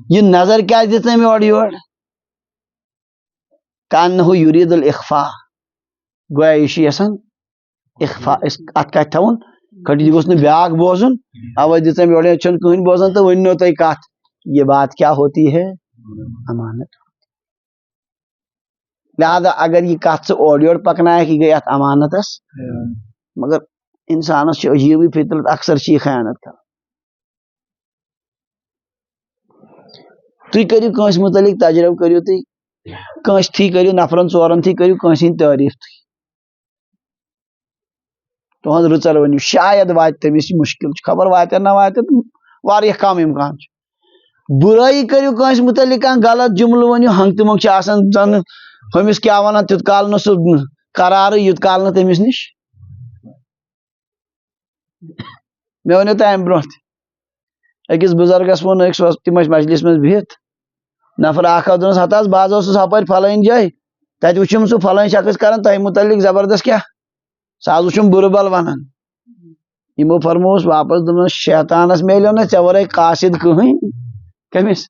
یہ نظر کیا دژ تم اور یور کانہ یرید الاخفاء گویا یہ یسن اخفاء ات کت تھون کٹی گوس نہ بیاکھ بوزن اوے دژ تم اور چھن کہن بوزن تو ونو تہ کت یہ بات کیا ہوتی ہے امانت لہذا اگر یہ کت سے اور یور پکنائے کہ گئی ات امانتس مگر انسانس عجیب فطرت اکثر چھ خیانت کر تھی کرو کنس متعلق تجربہ کرو تھی کنس تھی کرو نفرن 4 تھی کرو کنس ہند تعریف تھی تہذ رچر ونو شاید وات تمس مشکل خبر وات نہ وات واریاہ کم امکان برائی کرو کنس متعلق غلط جملہ ونو ہنگ تمک زن ہمس کیا ونان تیت کال نہ سہ قرار یوت کال نہ تمس نش مے ونو تہ ام برو اکس بزرگس ون تم مجلس مز بہت نفر اخ دنس ہتہ باز اوسس ہپر فلٲنۍ جاے تتہ وچھم سہ فلٲنۍ شخص کران تہ متعلق زبردست کیا سہ وچھم برٕ بل ونان یمو فرموس واپس دپنس شیطانس میلیو نہ ژے ورٲے قاصد کٕہٕنۍ کٔمس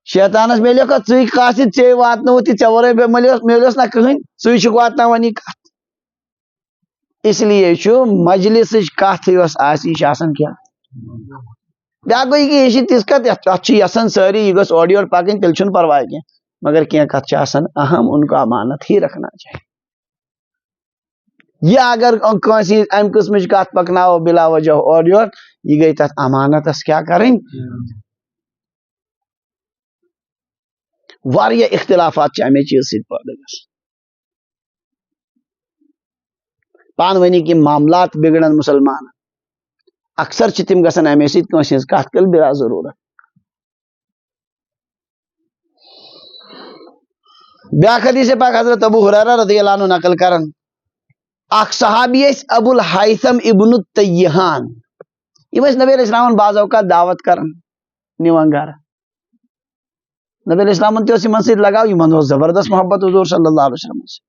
شیطانس میلیو کا ژٕے قاصد ژے واتنو تہ ژے ورٲے میلیوس نہ کٕہٕنۍ ژٕے چھُکھ واتناوان یہ کتھ اس لیے چھُ مجلسٕچ کتھ یۄس آسہِ یہِ چھِ آسان کیا بیاکھ گوٚو یہ کہ یہ تِژھ کتھ ات یسان ساری یہ گژھ اور یور پکن تیل چھُنہٕ پرواے کینٛہہ مگر کینٛہہ کتھ چھِ آسان اہم ان کو امانت ہی رکھنا چاہیے یہ اگر کنس ام قسمچ کت پکناو بلا وجہ اور یور یہ گئی تک امانتس کیا کریں واریاہ اختلافات امے چیز ست پٲدٕ گژھان پان ؤنی کہ معاملات بگڑن مسلمان اکثر تم گژھان امے ست کنس ہنز کت کل بلا ضرورت بیاکھ حدیث پاک حضرت ابو ہریرہ رضی اللہ عنہ نقل کرن اخ صحابی ابو الحیثم ابن التیہان یہ نبی علیہ السلام بعض اوقات دعوت کرن نیوان گھر نبی علیہ السلام تہ من ست لگاو یمن زبردست محبت حضور صلی اللہ علیہ وسلم سے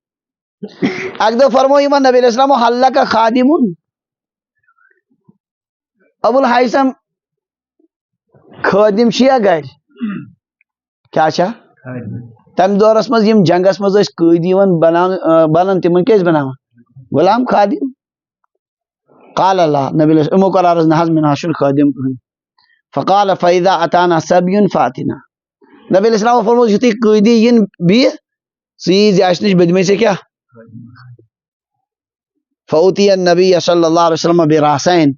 اک دو فرمو یمن نبی علیہ السلام حلہ کا خادمون ابو الحیثم خادم چھیا گھر کیا چھا تم دورس مز یم جنگس مز قیدی بنان تمن کیس بناوان غلام خادم قال اللہ نبی علیہ السلام قرار نہ من حشر خادم فقال فاذا اتانا سبی فاتنا نبی علیہ السلام فرمو یتھی قیدی ین بی سیز اشنش بدمے سے کیا فوتی النبی صلی اللہ علیہ وسلم براسین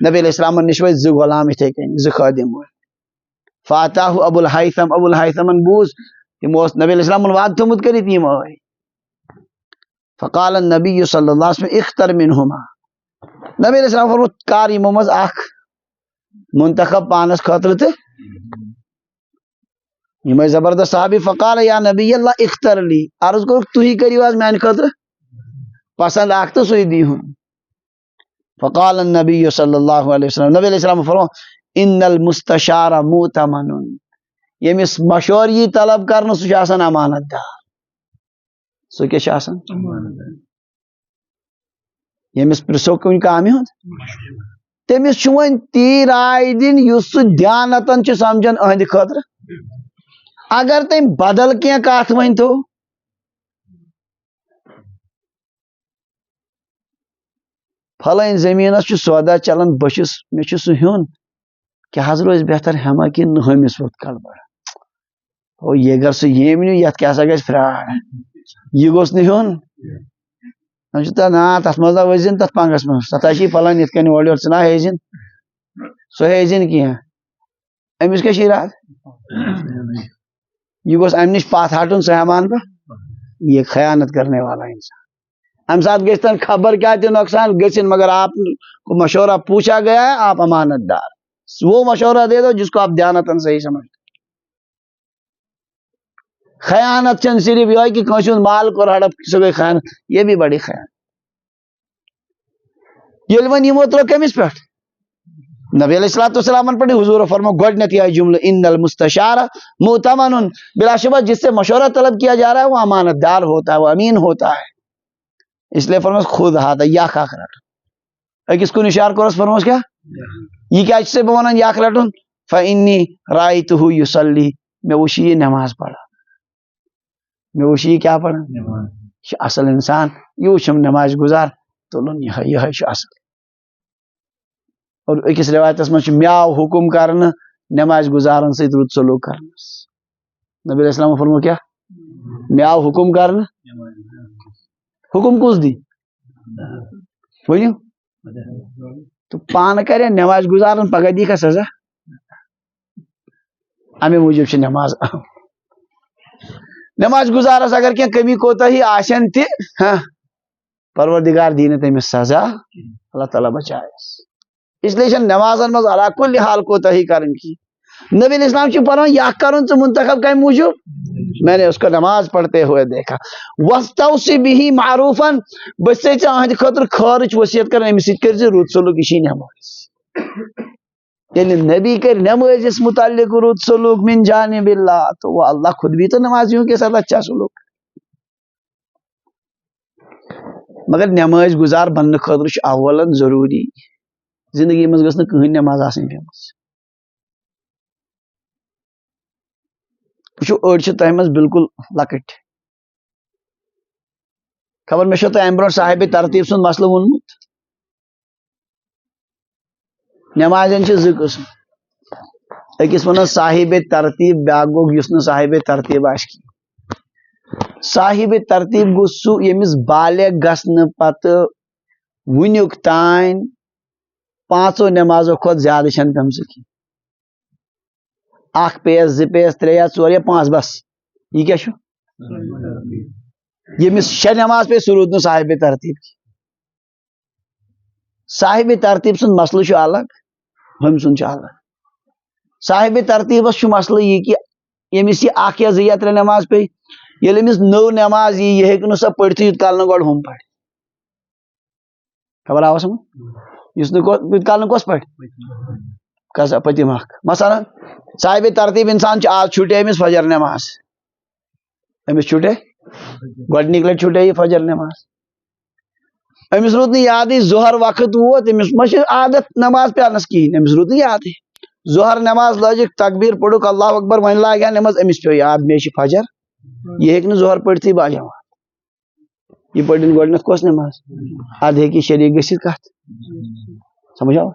نبی علیہ السلام نشوی ز غلام اتھے کن ز خادم فاتاہ ابو الحیثم بوز تم نبی علیہ السلام وعد تھومت کری تیم آئی فقال النبی صلی اللہ علیہ وسلم اختر منہما نبی علیہ السلام فرمود کار یمو مز اخ منتخب پانس خاطر تھے یہ زبردست صحابی فقال یا نبی اللہ اختر لی عرض کرو تو ہی کریو آج میں خاطر پسند آخ تو سوئی دی ہوں فقال النبی صلی اللہ علیہ وسلم نبی علیہ السلام فرمو ان المستشار مؤتمن یمس مشور یہ طلب کرنا سہ امانت دار سہ کیا یمس پرسو کن کام تمس ون تی رائے دن اس دیانتن سمجھان اہند خاطر اگر تم بدل کی کت ون تو پھلائن زمینس سودا چلان بشس مے سہ ہن کہ حض روز بہتر ہما کہ ہمس وقت کڑ بڑا او یہ اگر سہ یم نیو یت کیا سا گژھِ فراڈ یہ گوس نہ ہن نا تس مز ورزن تر پنگس من ستاشی پھلان یت کن اور ثنا ہیزن سہ ہیزن کی امس کیا اراد یہ گوس ام نش پات ہٹن سہمان پہ یہ خیانت کرنے والا انسان ام ساتھ گھن خبر کیا تہ نقصان گھن مگر آپ کو مشورہ پوچھا گیا ہے آپ امانت دار وہ مشورہ دے دو جس کو آپ دیانتن صحیح سمجھتے خیانت چند صرف یہ کہ کنس مال کو ہڑپ سہ گئی خیانت یہ بھی بڑی خیانت یل ون یمو ترو کمس پہ نبی علیہ الصلوۃ والسلام پہ حضور فرمو گڈنیت یہ جملہ ان المستشار مؤتمن بلا شبہ جس سے مشورہ طلب کیا جا رہا ہے وہ امانت دار ہوتا ہے وہ امین ہوتا ہے اس لیے فرموس خود ہاتھ یا خاک رٹ کس کو نشار کورس فرموس کیا یہ کیا سے بونن یا رٹن فانی رایتہ یصلی میں وشی نماز پڑھا میں وشی کیا پڑھا اصل انسان یہ وشم نماز گزار تلن یہ اصل اور اکس روایتس من میاو حکم کرنا نماز گزارن ست رت سلوک کرنس نبی علیہ السلام فرمو کیا میاو حکم کرنا حکم کس دی ورنو تو پان کرے نماز گزارن پگہ دی کا سزا امی موجب نماز نماز گزارس اگر کی کمی کوتا ہی آشن تھی پروردگار دین تمس سزا اللہ تعالیٰ بچائے اس لیے نمازن مز علا کل حال کوتا ہی کرن کی نبی علیہ السلام چھ پڑھو یا کرن تو منتخب کم موجود میں نے اس کو نماز پڑھتے ہوئے دیکھا وستوصی به معروفا بس سے چاہت خاطر خارج وصیت کرن امس کر رود سلوک اسی نماز یعنی نبی کر نماز اس متعلق رود سلوک من جانب اللہ تو وہ اللہ خود بھی تو نمازیوں کے ساتھ اچھا سلوک مگر نماز گزار بننے خاطر اولا ضروری زندگی مز گھس کہیں نماز آسن پیمس وچو اڑ تہ مز بالکل لکٹ خبر میں تہ امہ برو صاحب ترتیب سن مسئلہ ونمت نمازن زٕ قسم اکس ونان صاحب ترتیب بیاکھ گو یس نہ صاحب ترتیب آس کی صاحب ترتیب گو سہ یمس بالغ گھن پتہ ونیک تان پانچوں نمازوں کھت زیادہ چھن پم کی اخ پیس زٕ پیس ترے یا ژور یا پانچ بس یہ کیا چھو یمس شے نماز پہ سرود نہ صاحب ترتیب کی صاحب ترتیب سن مسئلہ الگ ہم سن الگ صاحب ترتیبس مسئلہ یہ کہ یمس یہ اخ یا زٕ یا ترے نماز پہ یل امس نو نماز یہ ہیکہ نہ سہ پڑھتھی یوت کال نہ گۄڈٕ ہم پڑھ خبر آوا سمجھ اس یوت کال نہ کس پڑھ کسا پتم اخ مثلا صاحب ترتیب انسان آج چھٹے امس فجر نماز امس چھٹے گۄڈنِکۍ لٹہِ چھُٹے یہِ فجر نٮ۪ماز أمِس روٗد نہٕ یادٕے ظُہر وقت ووت أمِس ما چھِ عادت نٮ۪ماز پرنس کِہیٖنۍ أمِس روٗد نہٕ یادٕے ظُہر نٮ۪ماز لٲجِکھ تقبیٖر پوٚرُکھ اللہ اکبر وۄنۍ لاگہِ نٮ۪ماز أمِس پیوٚو یاد مےٚ چھِ فجر یہِ ہیٚکہِ نہٕ ظُہر پٔرتھٕے باجماعت یہِ پٔرِنۍ گۄڈنٮ۪تھ کۄس نٮ۪ماز اَدٕ ہیٚکہِ یہِ شریٖک گٔژھِتھ کتھ سمجھ آو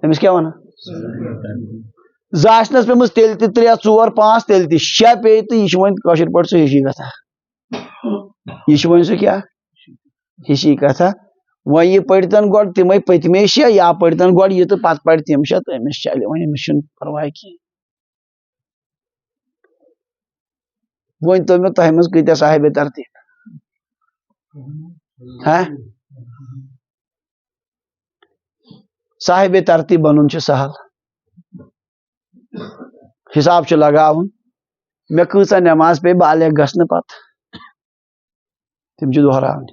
أمِس کیٛاہ وَنان زٕ آسنَس پیٚمٕژ تیٚلہِ تہِ 3 4 5 تیٚلہِ تہِ 6 پیٚیہِ تہٕ یہِ چھُ وۄنۍ کٲشِر پٲٹھۍ سُہ ہِشی کتھا یہِ چھُ وۄنۍ سُہ کیٛاہ ہِشی کتھا وۄنۍ یہِ پٔرۍتن گۄڈٕ تِمے پٔتمے 6 یا پٔرۍتن گۄڈٕ یہِ تہٕ پتہٕ پرِ تِم 6 تہٕ أمِس چلہِ وۄنۍ أمِس چھُنہٕ پرواے کینٛہہ وۄنۍ تو مےٚ تۄہہِ منٛز کۭتیاہ صاحبِ ترتیٖب صاحبِ ترتیٖب بنُن چھُ سہل حساب چھُ لگاوُن مےٚ کۭژاہ نٮ۪ماز پیٚیہِ بالغ گژھنہٕ پتہٕ تِم چھِ دۄہراونہِ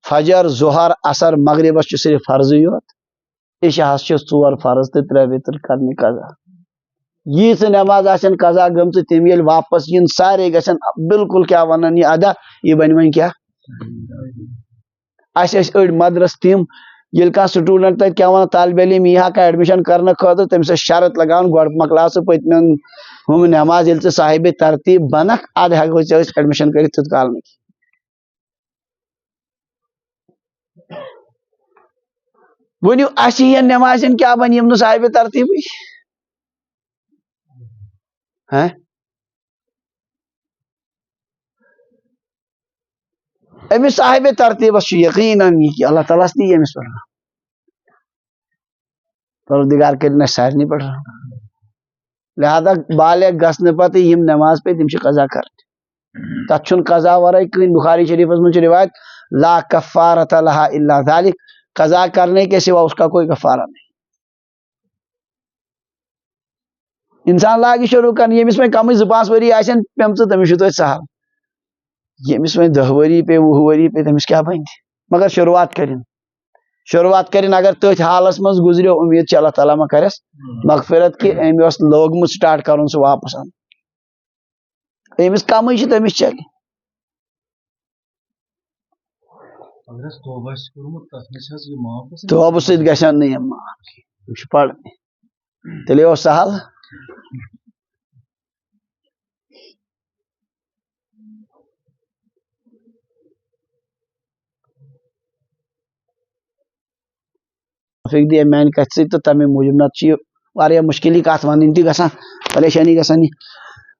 فجر ظُہر عصر مغربس چھُ صرف فرضٕے یوت عشاہس چھِ 4 فرض تہٕ 3 وِتر کرنہِ قضا ییٖژٕ نٮ۪ماز آسن قضا گٔمژٕ تِم ییٚلہِ واپس یِن سارے گژھن بالکل کیٛاہ وَنان یہِ ادا یہِ بنہِ وۄنۍ کیٛاہ اَسہِ ٲسۍ أڑۍ مدرس تِم ییٚلہِ کانٛہہ سٹوٗڈنٹ تتہِ کیٛاہ وَنان طالبہِ علم یی ہا کانٛہہ ایڈمِشن کرنہٕ خٲطرٕ تٔمِس ٲسۍ شرط لگاوان گۄڈٕ مۄکلاو ژٕ پٔتمٮ۪ن ہُم نٮ۪ماز ییٚلہِ ژٕ صاحبِ ترتیٖب بنکھ اَدٕ ہٮ۪کو ژےٚ أسۍ ایڈمِشن کٔرِتھ تیُتھ کال نہٕ کینٛہہ ؤنِو اَسہِ یِن نٮ۪مازٮ۪ن کیٛاہ بنہِ یِم نہٕ صاحبِ ترتیٖبٕے أمِس صاحبِ ترتیٖبس چھُ یقیٖنن یہِ کہِ اللہ تعالیٰ ہس تہِ یی أمِس پٮ۪ٹھ پروردگار کٔرِنۍ اَسہِ سارنٕے پٮ۪ٹھ لہذا بالغ گژھنہٕ پتہٕ یِم نٮ۪ماز پے تِم چھِ قضا کرٕنۍ تتھ چھُنہٕ قضا ورٲے کٕہٕنۍ بخاری شریفس منٛز چھِ روایت لا کفارۃ لہا الا ذالک قضا کرنے کے سوا اس کا کوئی کفارہ نہیں انسان لاگہِ شروع کرنہِ ییٚمِس وۄنۍ کمٕے 2-5 ؤری آسن پیمژٕ تٔمِس چھُ توتہِ سہل ییٚمِس وۄنۍ 10 ؤری پیٚیہِ 20 ؤری پیٚیہِ تٔمِس کیٛاہ بنہِ مگر شروعات کرٕنۍ اگر تٔتھۍ حالس منٛز گُزریو امید چھِ اللہ تعالیٰ ما کرٮ۪س مغفرت کہِ أمۍ اوس لوگمُت سٹارٹ کرُن سُہ واپس اَنُن أمِس کمٕے چھِ تٔمِس چلہِ توبہٕ سۭتۍ گژھن نہٕ یِم معاف کینٛہہ یِم چھِ پرنہِ تیٚلے اوس سہل دِیے میانہِ کتھِ سۭتۍ تہٕ تمے موٗجوٗب نتہٕ چھِ یہِ واریاہ مُشکِلی کتھ ونٕنۍ تہِ گژھان پریشٲنی گژھان یہِ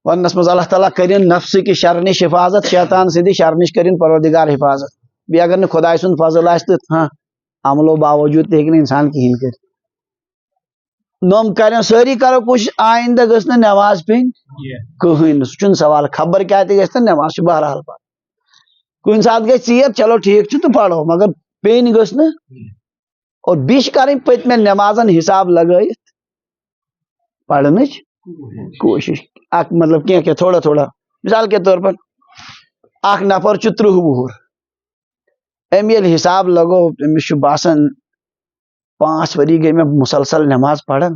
وننس منٛز اللہ تعالیٰ کٔرِنۍ نفسٕکہِ شرٕ نِش حفاظت شیطان سٕنٛدِ شرٕ نِش کٔرِنۍ پروردگار حفاظت بیٚیہِ اگر نہٕ خۄداے سُنٛد فضل آسہِ تہٕ عملو باوجوٗد تہِ ہیٚکہِ نہٕ انسان کِہیٖنۍ کٔرِتھ نۄم کرن سٲری کرو کوٗشش آیندہ گٔژھ نہٕ نٮ۪ماز پیٚنۍ کٕہٕنۍ نہٕ سُہ چھُنہٕ سوال خبر کیٛاہ تہِ گژھِ تہٕ نٮ۪ماز چھِ بہرحال پرٕنۍ کُنہِ ساتہٕ گژھِ ژیر چلو ٹھیٖک چھُ تہٕ پرو مگر پیٚنۍ گٔژھ نہٕ اور بیٚیہِ چھِ کرٕنۍ پٔتمٮ۪ن نٮ۪مازن حساب لگٲیِتھ پرنٕچ کوٗشش اکھ مطلب کینٛہہ تھوڑا تھوڑا مثال کے طور پر اکھ نفر چھُ 30 وُہُر أمۍ ییٚلہِ حساب لگو أمِس چھُ باسان 5 ؤری گٔے مےٚ مُسلسل نٮ۪ماز پران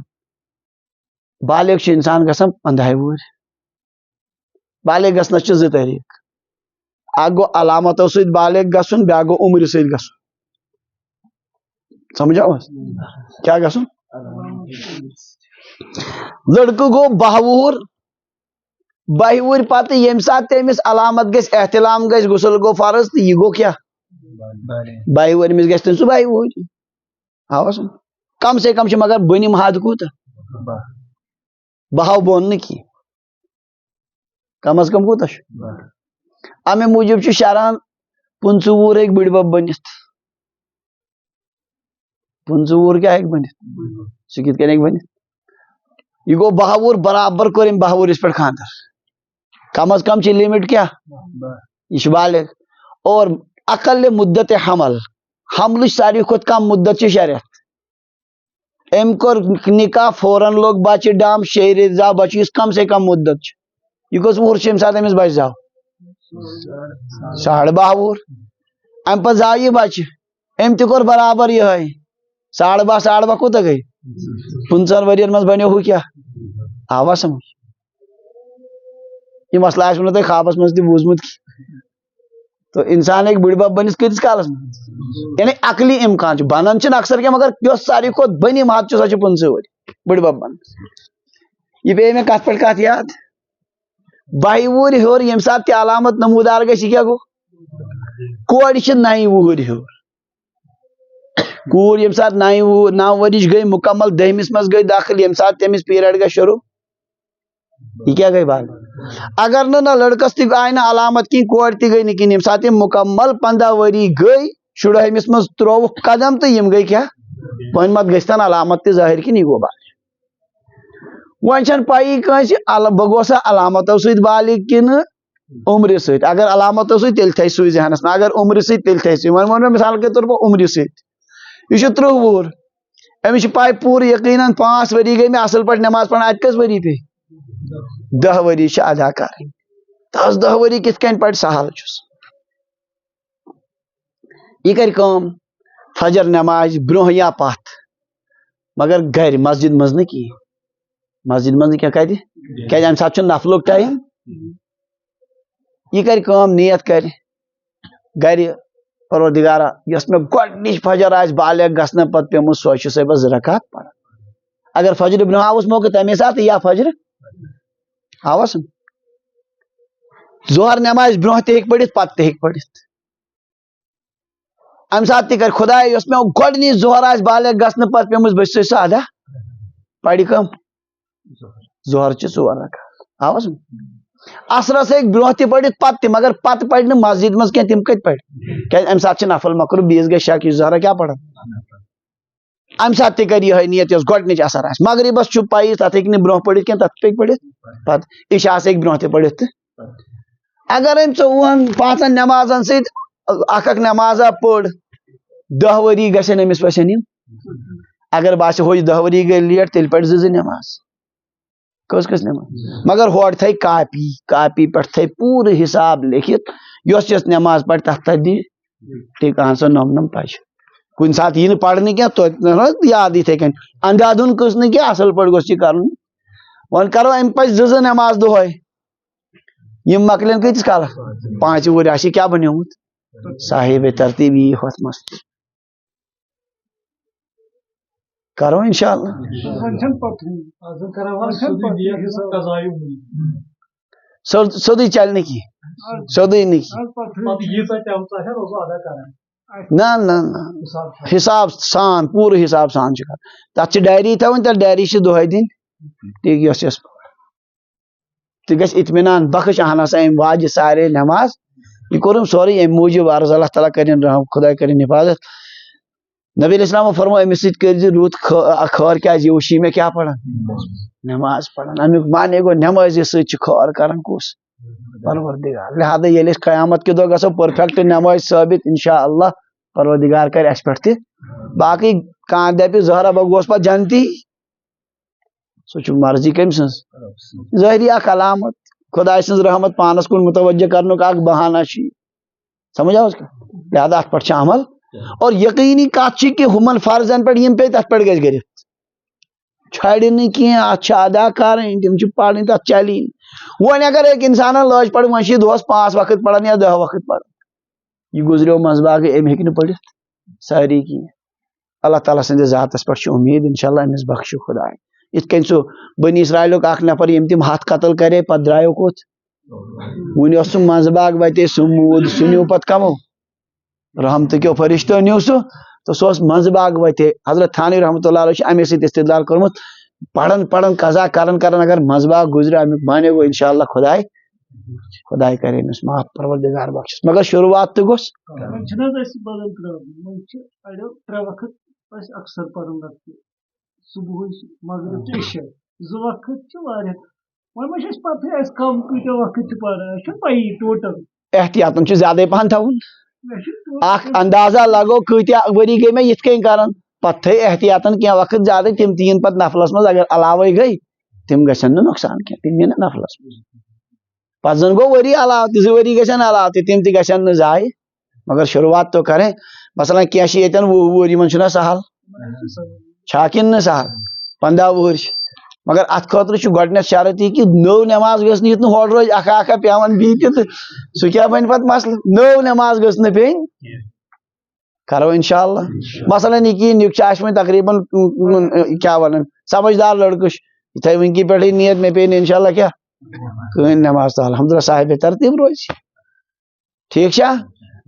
بالغ چھُ انسان گژھان 15 وُہٕرۍ بالغ گژھنس چھِ 2 طریٖقہٕ اکھ گوٚو علامتو سۭتۍ بالغ گژھُن بیاکھ گوٚو عمرِ سۭتۍ گژھُن سمجھو کیٛاہ گژھُن لڑکہٕ گوٚو 12 وُہُر 22 وُہٕرۍ پتہٕ ییٚمہِ ساتہٕ تہِ أمِس علامت گژھِ احتلام گژھِ غسل گوٚو فرض تہٕ یہِ گوٚو کیٛاہ 22 وُہٕرۍ أمِس گژھِ تیٚلہِ سُہ 22 وُہٕرۍ آوا سمجھ کم سے کم چھِ مگر بٔنِم حد کوٗتاہ 12 بۄن نہٕ کینٛہہ کم از کم کوٗتاہ چھُ اَمے موٗجوٗب چھُ شران 25 وُہُر ہیٚکہِ بٕڈِبب بٔنِتھ 25 وُہُر کیٛاہ ہیٚکہِ بٔنِتھ سُہ کِتھ کٔنۍ ہیٚکہِ بٔنِتھ یہِ گوٚو 12 وُہُر برابر کوٚر أمۍ 12 وُہرِس پٮ۪ٹھ خانٛدر کم از کم چھِ لِمِٹ کیٛاہ یہِ چھُ بالغ اور اقل مُدت حمل حملٕچ ساروی کھۄتہٕ کم مُدت چھِ 6 رٮ۪تھ أمۍ کوٚر نکاح فوراً لوگ بچہِ ڈم 6 رٮ۪تۍ زاو بچہِ یُس کم سے کم مُدت چھُ یہِ کٔژ وُہُر چھُ ییٚمہِ ساتہٕ أمِس بچہِ زاو 12.5 وُہُر امہِ پتہٕ زاو یہِ بچہِ أمۍ تہِ کوٚر برابر یِہوے 12.5 کوٗتاہ گٔے 15 ؤرین منٛز بنیو ہُہ کیٛاہ آوا سمجھ یہ مسئلہ آسہِ نہٕ تۄہہِ خوابس منٛز تہِ بوٗزمُت تو انسان ہیٚکہِ بٕڈِ بب بٔنِتھ کۭتِس کالس منٛز یعنی عقلی امکان چھُ بنان چھِنہٕ اکثر کینٛہہ مگر یۄس ساروی کھۄتہٕ بٔنِم حد چھِ سۄ چھِ 15 ؤری بٕڈِ بب بنان یہ پیٚیہِ مےٚ کتھ پٮ۪ٹھ کتھ یاد 22 وُہُر ہیوٚر ییٚمہِ ساتہٕ تہِ علامت نموٗدار گژھِ یہِ کیٛاہ گوٚو کورِ چھِ 9 وُہُر ہیوٚر کوٗر ییٚمہِ ساتہٕ 9 ؤرِش گٔے مُکمل 10مِس منٛز گٔے داخل ییٚمہِ ساتہٕ تٔمِس پیٖریڈ گژھِ شروٗع یہ کیا گئی بات اگر نہ لڑکس تہ آئی نہ علامت کہیں کور تہ گئی نہ کہیں یم سات مکمل 15 وری گئی 18مس مز تروہ قدم تو یم گئی کیا وۄنۍ مت گژھتن علامت تہ ظاہر کن یہ گو بات وۄنۍ چھن پائی کٲنسہِ بہ گوسا علامتو سۭتۍ بالغ کن عمرِ سۭتۍ اگر علامتو سۭتۍ تیٚلہِ تھاوِ سُے ذہنس منٛز اگر عمرِ سۭتۍ تیٚلہِ تھاوِ سُے وۄنۍ ووٚن مےٚ مثال کے طور پر عمرِ سۭتۍ یہ چھُ 30 وُہُر أمِس چھِ پاے پوٗرٕ یقیٖنن 5 ؤری گٔے مےٚ اصل پٲٹھۍ نٮ۪ماز پران اتہِ کٔژ ؤری پیٚیہِ 10 ؤری چھِ ادا کرٕنۍ 10 ؤری کِتھ کٔنۍ پرِ سہل چھُس یہ کرِ کٲم فجر نٮ۪مازِ برونٛہہ یا پتھ مگر گرِ مسجد منٛز نہٕ کِہیٖنۍ مسجد منٛز نہٕ کینٛہہ کتہِ کیازِ امہِ ساتہٕ چھُ نفلُک ٹایم یہ کرِ کٲم نیت کرِ گرِ پروردگارا یۄس مےٚ گۄڈنِچ فجر آسہِ بالغ گژھنہٕ پتہٕ پیٚمٕژ سۄ چھِ بہٕ 2 رکعت پران اگر فجر برونٛہہ آوُس موقعہٕ تمے ساتہٕ یا فجر آواز ظہر نٮ۪مازِ برونٛہہ تہِ ہیٚکہِ پٔرِتھ پتہٕ تہِ ہیٚکہِ پٔرِتھ امہِ ساتہٕ تہِ کرِ خۄدایا یۄس مےٚ گۄڈنِچ ظہر آسہِ بالغ گژھنہٕ پتہٕ پیٚمٕژ بہٕ چھُسے سۄ ادا پرِ کٲم ظہر چھِ 4 رکعت آواز اثرس ہیٚکہِ برونٛہہ تہِ پٔرِتھ پتہٕ تہِ مگر پتہٕ پرِ نہٕ مسجد منٛز کینٛہہ تِم کتہِ پرِ کیازِ امہِ ساتہٕ چھِ نفل مکرو بیٚیِس گژھِ شک یہِ ظہرا کیٛاہ پران امہِ ساتہٕ تہِ کرِ یِہے نیت یۄس گۄڈنِچ اثر آسہِ مغربس چھُ پیی تتھ ہیٚکہِ نہٕ برونٛہہ پٔرِتھ کینٛہہ تتھ ہیٚکہِ پٔرِتھ پتہٕ عشاءس ہیٚکہِ برونٛہہ تہِ پٔرِتھ تہٕ اگر أمۍ 4 نٮ۪مازن سۭتۍ اکھ نٮ۪مازا پٔر 10 ؤری گژھن أمِس وسن یِم اگر باسہِ ہُہ 10 ؤری گٔے لیٹ تیٚلہِ پرِ 2 نٮ۪ماز کٔژ نٮ۪ماز مگر ہورٕ تھایہِ کاپی پٮ۪ٹھ تھایہِ پوٗرٕ حساب لیکھِتھ یۄس نٮ۪ماز پرِ تتھ تتھ دی ٹھیٖک اہن سا نوٚم پاے چھِ کُنہِ ساتہٕ یی نہٕ پرنہٕ کینٛہہ توتہِ یاد یِتھے کٔنۍ اندھادھُن قٕصہٕ نہٕ کینٛہہ اصل پٲٹھۍ گوٚژھ یہِ کرُن وۄنۍ کرو امہِ پزِ 2 نٮ۪ماز دۄہے یِم مکلن کۭتِس کالس 5 وُہُر آسہِ کیٛاہ بنیومُت صاحب ترتیٖب یی ہوٚتھ منٛز کرو انشاءاللہ سیوٚدُے چلہِ نہٕ کینٛہہ سیوٚدُے نہٕ کینٛہہ نہ حساب سان پوٗرٕ حساب سان چھُ کرُن تتھ چھِ ڈایری تھاوٕنۍ تتھ ڈایری چھِ دۄہے دِنۍ ٹھیٖک یۄس تہِ گژھِ اطمینان بخش اہن سا أمۍ واجہِ سارے نٮ۪ماز یہ کوٚرُم سورُے امہِ موٗجوٗب عرض اللہ تعالیٰ کرن رحم خدا کرن حفاظت نبی علیہ السلامو فرمو أمِس سۭتۍ کٔرۍ زِ رُت خٲر کیازِ یہِ وٕچھی مےٚ کیٛاہ پران نٮ۪ماز پران امیُک معنی گوٚو نٮ۪مٲزی سۭتۍ چھُ خٲر کران کُس پروردگار لہٰذا ییٚلہِ أسۍ قیامت کہِ دۄہ گژھو پٔرفیکٹ نٮ۪مٲزۍ ثٲبت انشاء اللہ پروردگار کرِ اسہِ پٮ۪ٹھ تہِ باقٕے کانٛہہ دپہِ ظہرا بہٕ گوس پتہٕ جنتی سُہ چھُ مرضی کٔمۍ سٕنٛز ظٲہری اکھ علامت خۄداے سٕنٛز رحمت پانس کُن متوجہ کرنُک اکھ بہانہ چھُ یہِ سمجھ آوُس لہٰذا اتھ پٮ۪ٹھ چھُ عمل اور یقینی کتھ چھِ کہ ہُمن فرضن پٮ۪ٹھ یِم پیٚیہِ تتھ پٮ۪ٹھ گژھِ گٔرِتھ چھڑِ نہٕ کینٛہہ اتھ چھِ ادا کرٕنۍ تِم چھِ پرٕنۍ تتھ چلی وۄنۍ اگر أکۍ انسانن لٲج پرٕنۍ وۄنۍ چھِ یہِ دۄہس 5 وقت پران یا 10 وقت پران یہ گزریو منٛزباگٕے أمۍ ہیٚکہِ نہٕ پٔرِتھ سٲری کینٛہہ اللہ تعالیٰ سٕنٛدِس ذاتس پٮ۪ٹھ چھِ اُمید انشاءاللہ أمِس بخشہِ خۄداے یِتھ کٔنۍ سُہ بنی اسرایلُک اکھ نفر ییٚمۍ تِم 100 قتل کرے پتہٕ درٛایو کوٚت وُنہِ اوس سُہ منٛزباگ وتے سُہ موٗد سُہ نیوٗ پتہٕ کمو رحمتہٕ کیو فرشتو نیوٗ سُہ تہٕ سُہ اوس منٛزباگ وتے حضرت تھانوی رحمتہ اللہ علیہ چھُ امے سۭتۍ استدلال کوٚرمُت پران قضا کران اگر منٛزباگ گُزریو امیُک معنی گوٚو انشاءاللہ خۄداے کرِ أمِس معاف پروردگار بخشس مگر شروعات تہِ گوٚژھ احتیاطن چھُ زیادے پہن تھاوُن اکھ اندازہ لگو کۭتیاہ ؤری گٔے مےٚ یِتھ کٔنۍ کران پتہٕ تھٲے احتیاطن کینٛہہ وقت زیادٕ تِم تہِ یِن پتہٕ نفلس منٛز اگر علاوے گٔے تِم گژھن نہٕ نۄقصان کینٛہہ تِم یِن نفلس منٛز پتہٕ زن گوٚو ؤری علاوٕ تہِ 2 ؤری گژھن علاوٕ تہِ تِم تہِ گژھن نہٕ ضایہِ مگر شروعات تو کریں مثلاً کینٛہہ چھِ ییٚتٮ۪ن 20 وُہُر یِمن چھُنہ سہل چھا کِنہٕ نہٕ سہل 15 وُہٕرۍ چھِ مگر ات خاطر گۄڈنیٚتھ شرط یہ کہ نو نماز گژھ نہٕ یتھ ہور روز اکھا پیوان بیٚیہِ تہِ سُہ کیٛاہ بنہِ پتہٕ مسلہٕ نو نماز گژھ نہٕ پیٚنۍ کرو انشاءاللہ مثلاً یہ کہ نک وۄنۍ تقریباً کیا ونان سمجھدار لڑکہ یہ تھے ونکی پٮ۪ٹھٕے نیت مےٚ پیٚیہِ نہٕ انشاءاللہ کیا کٕہٕنۍ نماز تو الحمدللہ صاحب ترتیب روزِ ٹھیک چھا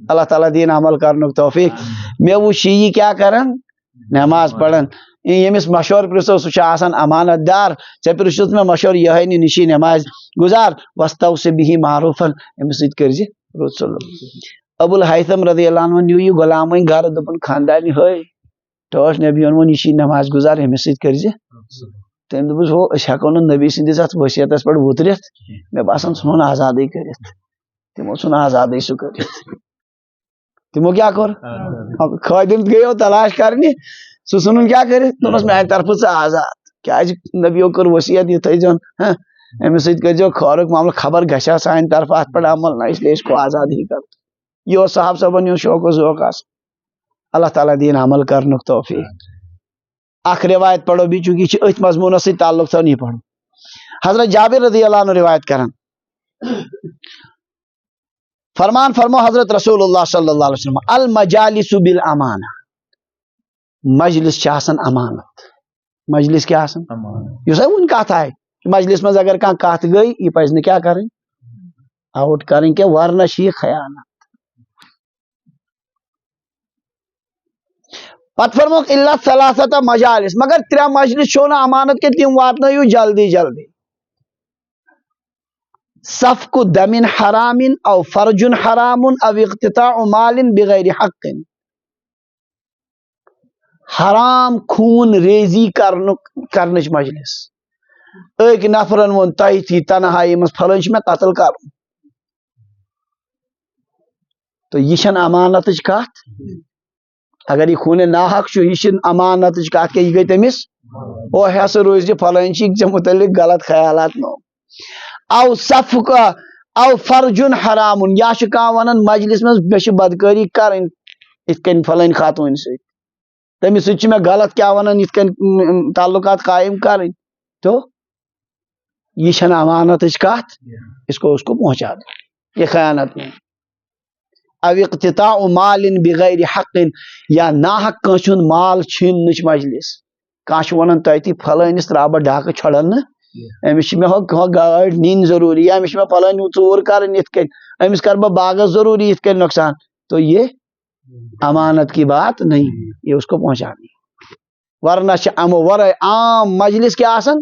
اللہ تعالیٰ دین عمل کرنُک توفیق مےٚ وٕچھ یہ کیا کران نماز پران ییٚمِس مشور پرژھو سُہ چھُ آسان امانت دار ژےٚ پرژھُتھ مےٚ مشور یہے نہِ نشی نماز گزار وستوصِ بِہِ معروفن أمِس سۭتۍ کٔرزِ رُت سلوٗک ابو الہیثم رضی اللہ عنہ نیو یہ غلام وۄنۍ گرٕ دوٚپُن خاندارنہِ ہے ٹھٲٹھ نبی ووٚن یہِ چھِ نماز گزار أمِس سۭتۍ کٔرزِ تٔمۍ دوٚپُس ہو أسۍ ہٮ۪کو نہٕ نبی سٕنٛدِس اتھ ؤصیتس پٮ۪ٹھ وُترِتھ مےٚ باسان سُہ ژھُن آزادٕے کٔرِتھ تِمو ژھُن آزادٕے سُہ کٔرِتھ تمو کیا کوٚر خٲدِم گٔیو تلاش کرنہِ سُہ ژھُنُن کیا کٔرِتھ دوٚپنس میانہِ طرفہٕ ژٕ آزاد کیازِ نبیو کٔر ؤصیت یہِ تھٲیزون أمِس سۭتۍ کٔرزیو خٲرُک معاملہٕ خبر گژھیا سانہِ طرفہٕ اتھ پٮ۪ٹھ عمل نہ اسلیے اس کو آزاد ہی کر یہ اوس صاحب صٲبن ہُنٛد شوق و ذوق آسان اللہ تعالیٰ دین عمل کرنُک توفیق اکھ روایت پڑھو بیٚیہِ چونکہ یہ چھِ أتھۍ مضموٗنس سۭتۍ تعلق تھاوان یہ پڑھو حضرت جابر رضی اللہ عنہ روایت کران فرمان فرمو حضرت رسول اللہ صلی اللہ علیہ وسلم المجالس بالامانہ مجلس چھِ آسان امانت مجلس کیا آسان یُس وۄنۍ کتھ آیہِ مجلس منٛز اگر کانٛہہ کتھ گٔے یہِ پزِ نہٕ کیٛاہ کرٕنۍ آوُٹ کرٕنۍ کینٛہہ ورنہ چھِ یہِ خیانت پتہٕ فرموکھ الا ثلاثۃ مجالس مگر ترٛےٚ مجلس چھو نہٕ امانت کینٛہہ تِم واتنٲیِو جلدی جلدی سفک دم حرام او فرج حرام او اقتطاع مال بغیر حق حرام خون ریزی کرنٕچ مجلس أکۍ نفرن ووٚن تٔتھی تنہایی منٛز فلٲنۍ چھُ مےٚ قتل کرُن تو یہِ چھنہٕ امانتٕچ کتھ اگر یہ خوٗنِ ناحق چھُ یہِ چھنہٕ امانتٕچ کتھ کینٛہہ یہِ گٔے تٔمِس او ہٮ۪سہٕ روزِ فلٲنۍ چھِ ژےٚ متعلق غلط خیالات نو او سفک او فرجن حرام یا چھُ کانٛہہ ونان مجلس منٛز مےٚ چھِ بدکٲری کرٕنۍ یِتھ کٔنۍ فلٲنۍ خاتوٗنۍ سۭتۍ تٔمِس سۭتۍ چھِ مےٚ غلط کیا ونان یِتھ کٔنۍ تعلقات قائم کرٕنۍ تو یہ چھنہٕ امانتٕچ کتھ اس کو پہنچا دو یہ خیانت نہیں او اقتطاع مال بغیر حق یا ناحق کٲنٛسہِ ہُنٛد مال چھیننٕچ مجلس کانٛہہ چھُ ونان تٔتی فلٲنِس تراو بہٕ ڈاکہٕ چھڑن نہٕ أمِس چھِ مےٚ ہُہ گٲڑۍ نِنۍ ضروٗری یا أمِس چھِ مےٚ فلٲنۍ ژوٗر کرٕنۍ یِتھ کٔنۍ أمِس کر بہٕ باغس ضروٗری یِتھ کٔنۍ نۄقصان تو یہ امانت کی بات نہیں یہ اس کو پہنچانی ورنہ چھِ امو ورٲے عام مجلس کیا آسان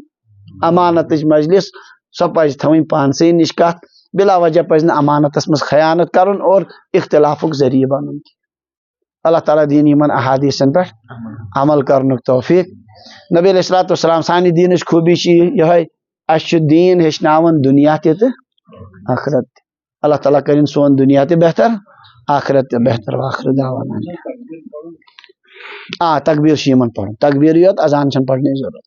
امانتٕچ مجلس سۄ پزِ تھاوٕنۍ پانسٕے نِش کتھ بلا وجہ پزِ نہٕ امانتس منٛز خیانت کرُن اور اختلافُک ذریعہ بنُن اللہ تعالیٰ دِیِن یِمن احادیثن پٮ۪ٹھ عمل کرنُک توفیق نبی علیہ الصلوۃ والسلام سانہِ دیٖنٕچ خوٗبی چھِ یِہے اَسہِ چھُ دیٖن ہیٚچھناوان دُنیا تہِ تہٕ آخرت تہِ اللہ تعالیٰ کٔرِنۍ سون دُنیا تہِ بہتر آخرت تہِ بہتر واخر دعوانا تکبیر چھِ یِمن پرُن تکبیرٕے یوت اذان چھنہٕ پرنٕچ ضروٗرت